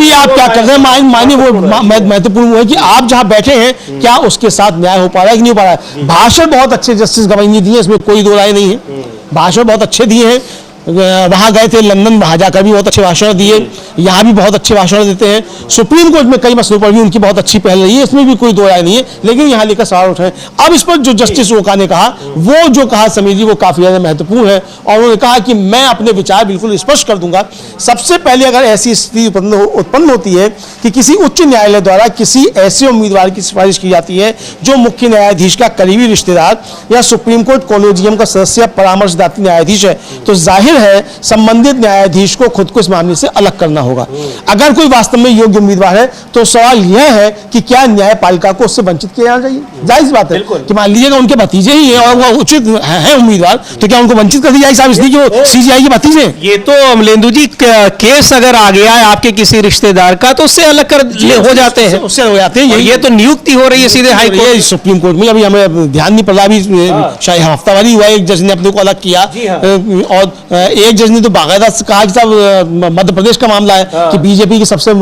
रहे हैं। मायने वो महत्वपूर्ण है कि आप जहां बैठे हैं क्या उसके साथ न्याय हो पा रहा है कि नहीं हो पा रहा है। भाषण बहुत अच्छे जस्टिस गवई ने दिए, इसमें कोई दो राय नहीं है, भाषण बहुत अच्छे दिए हैं। वहां गए थे लंदन, वहां जाकर भी बहुत अच्छे भाषण दिए, यहां भी बहुत अच्छे भाषण देते हैं। सुप्रीम कोर्ट में कई मसलों पर भी उनकी बहुत अच्छी पहल रही है, इसमें भी कोई दो राय नहीं है, लेकिन यहां लेकर सवाल उठाए। अब इस पर जो जस्टिस ओका ने कहा, वो जो कहा समीर जी, वो काफी ज्यादा महत्वपूर्ण है और उन्होंने कहा कि मैं अपने विचार बिल्कुल स्पष्ट कर दूंगा। सबसे पहले अगर ऐसी स्थिति उत्पन्न होती है कि किसी उच्च न्यायालय द्वारा किसी ऐसे उम्मीदवार की सिफारिश की जाती है जो मुख्य न्यायाधीश का करीबी रिश्तेदार या सुप्रीम कोर्ट कॉलेजियम का सदस्य परामर्शदाता न्यायाधीश है, तो जाहिर है संबंधित न्यायाधीश को खुद को इस मामले से अलग करना होगा। अगर कोई वास्तव में योग्य उम्मीदवार है तो सवाल यह है कि क्या न्यायपालिका को उससे वंचित किया जाना चाहिए। जायज बात है कि मान लीजिएगा उनके भतीजे ही है और वो उचित है उम्मीदवार, तो क्या उनको वंचित कर दिया जाए इसलिए कि वो सीजीआई के भतीजे। ये तो अमलेंदु जी केस अगर आ गया है आपके किसी रिश्तेदार का तो उससे अलग कर हो जाते हैं, उससे हो जाते हैं। ये तो नियुक्ति हो रही है सीधे हाई कोर्ट सुप्रीम कोर्ट में। अभी हमें ध्यान नहीं पड़ रहा, अभी शायद हफ्तावारी हुआ, एक जज ने अपने को अलग किया और एक जज ने तो बाकायदा कहा कि साहब मध्य प्रदेश का मामला है कि बीजेपी के सबसे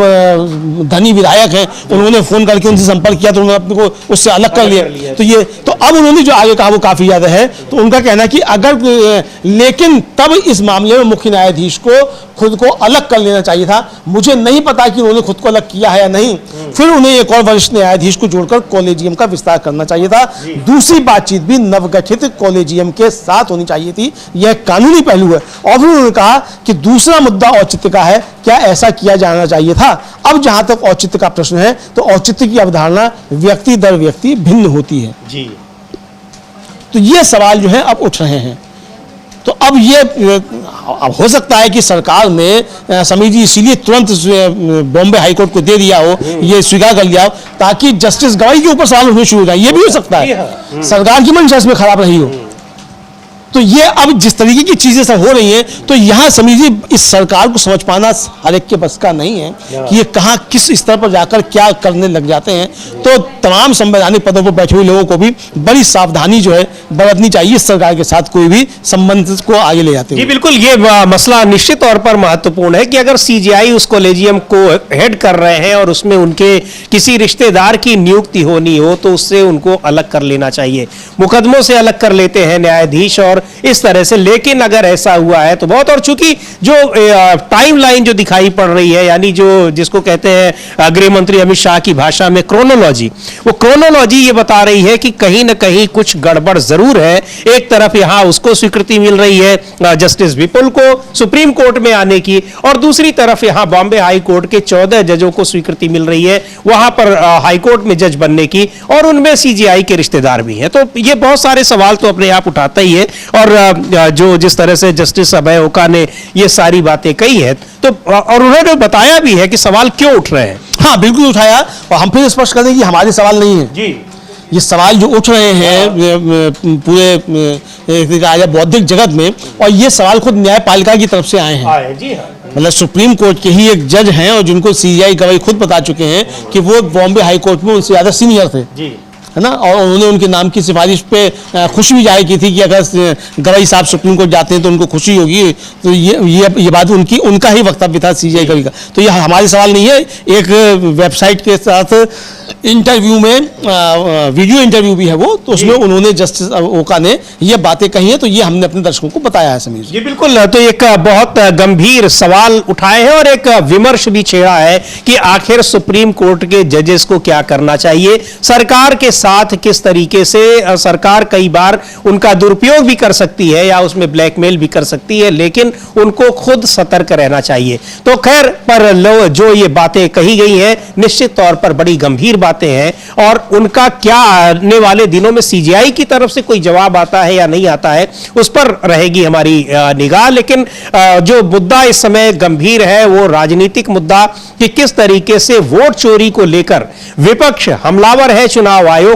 धनी विधायक हैं, उन्होंने फोन करके उनसे संपर्क किया तो उन्होंने अपने को उससे अलग कर लिया। तो अब उन्होंने जो आगे कहा वो काफी ज्यादा है। तो उनका कहना है कि लेकिन तब इस मामले में मुख्य न्यायाधीश को खुद को अलग कर लेना चाहिए था। मुझे नहीं पता कि उन्होंने खुद को अलग किया है या नहीं, फिर उन्हें एक और वरिष्ठ न्यायाधीश को जोड़कर कॉलेजियम का विस्तार करना चाहिए था। दूसरी बातचीत भी नवगठित कॉलेजियम के साथ होनी चाहिए थी। यह कानूनी पहलू है। और फिर उन्होंने कहा कि दूसरा मुद्दा औचित्य का है, क्या ऐसा किया जाना चाहिए था। अब जहां तक औचित्य का प्रश्न है तो औचित्य की अवधारणा व्यक्ति दर व्यक्ति भिन्न होती है जी। तो ये सवाल जो है अब उठ रहे हैं। तो अब हो सकता है कि सरकार ने समीर जी इसीलिए तुरंत बॉम्बे हाईकोर्ट को दे दिया हो, ये स्वीकार कर लिया हो ताकि जस्टिस गवाई के ऊपर सवाल उठने शुरू हो जाए। ये भी हो सकता है सरकार की मंशा इसमें खराब रही हो। तो ये अब जिस तरीके की चीजें सब हो रही हैं, तो यहां समीर जी इस सरकार को समझ पाना हर एक के बस का नहीं है कि ये कहां किस स्तर पर जाकर क्या करने लग जाते हैं। तो तमाम संवैधानिक पदों पर बैठे हुए लोगों को भी बड़ी सावधानी जो है बरतनी चाहिए इस सरकार के साथ कोई भी संबंध को आगे ले जाते हैं। जी बिल्कुल, ये मसला निश्चित तौर पर महत्वपूर्ण है कि अगर सीजीआई उस कॉलेजियम को हेड कर रहे हैं और उसमें उनके किसी रिश्तेदार की नियुक्ति होनी हो तो उससे उनको अलग कर लेना चाहिए। मुकदमों से अलग कर लेते हैं न्यायाधीश और इस तरह से, लेकिन अगर ऐसा हुआ है तो बहुत, और चूंकि जो टाइमलाइन जो दिखाई पड़ रही है, यानी जो जिसको कहते हैं गृह मंत्री अमित शाह की भाषा में क्रोनोलॉजी, वो क्रोनोलॉजी ये बता रही है कि कहीं ना कहीं कुछ गड़बड़ जरूर है। एक तरफ यहां उसको स्वीकृति मिल रही है जस्टिस विपुल को सुप्रीम कोर्ट में आने की, और दूसरी तरफ यहां बॉम्बे हाई कोर्ट के 14 जजों को स्वीकृति मिल रही है वहां पर हाई कोर्ट में जज बनने की, और उनमें सीजीआई के रिश्तेदार भी हैं। तो ये बहुत सारे सवाल तो अपने आप उठाता ही है। और जो जिस तरह से जस्टिस अभय ओका ने ये सारी बातें कही है, तो और उन्होंने बताया भी है कि सवाल क्यों उठ रहे हैं। हाँ बिल्कुल उठाया, और हम फिर स्पष्ट कर दें कि हमारे सवाल नहीं है जी। ये सवाल जो उठ रहे हैं पूरे बौद्धिक जगत में, और ये सवाल खुद न्यायपालिका की तरफ से आए हैं जी। मतलब सुप्रीम कोर्ट के ही एक जज हैं और जिनको सीजीआई गवाही खुद बता चुके हैं कि वो बॉम्बे हाई कोर्ट में उनसे ज्यादा सीनियर थे जी, है ना। और उन्होंने उनके नाम की सिफारिश पे खुशी भी जाहिर की थी कि अगर गवाही साहब सुप्रीम कोर्ट जाते हैं तो उनको खुशी होगी। तो ये बात उनका ही वक्तव्य था सीजीआई गवाही का। तो ये हमारे सवाल नहीं है। एक वेबसाइट के साथ इंटरव्यू में वीडियो इंटरव्यू भी है वो, तो उसमें उन्होंने जस्टिस ओका ने ये बातें कही हैं। तो ये हमने अपने दर्शकों को बताया है समीर जी। बिल्कुल, तो एक बहुत गंभीर सवाल उठाए हैं और एक विमर्श भी छेड़ा है कि आखिर सुप्रीम कोर्ट के जजेस को क्या करना चाहिए, सरकार के साथ किस तरीके से सरकार कई बार उनका दुरुपयोग भी कर सकती है या उसमें ब्लैकमेल भी कर सकती है, लेकिन उनको खुद सतर्क रहना चाहिए। तो खैर, पर जो ये बातें कही गई हैं निश्चित तौर पर बड़ी गंभीर बातें हैं, और उनका क्या आने वाले दिनों में सीजीआई की तरफ से कोई जवाब आता है या नहीं आता है उस पर रहेगी हमारी निगाह। लेकिन जो मुद्दा इस समय गंभीर है वो राजनीतिक मुद्दा कि किस तरीके से वोट चोरी को लेकर विपक्ष हमलावर है चुनाव आयोग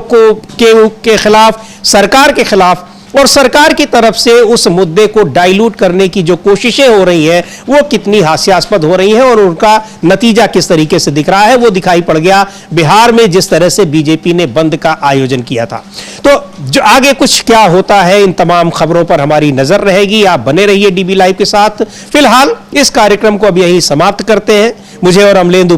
के खिलाफ, सरकार के खिलाफ, और सरकार की तरफ से उस मुद्दे को डाइल्यूट करने की जो कोशिशें हो रही हैं वो कितनी हास्यास्पद हो रही हैं, और उनका नतीजा किस तरीके से दिख रहा है वो दिखाई पड़ गया बिहार में जिस तरह से बीजेपी ने बंद का आयोजन किया था। तो जो आगे कुछ क्या होता है इन तमाम खबरों पर हमारी नजर रहेगी। आप बने रहिए डीबी लाइव के साथ। फिलहाल इस कार्यक्रम को अब यहीं समाप्त करते हैं। मुझे और अमलेंदु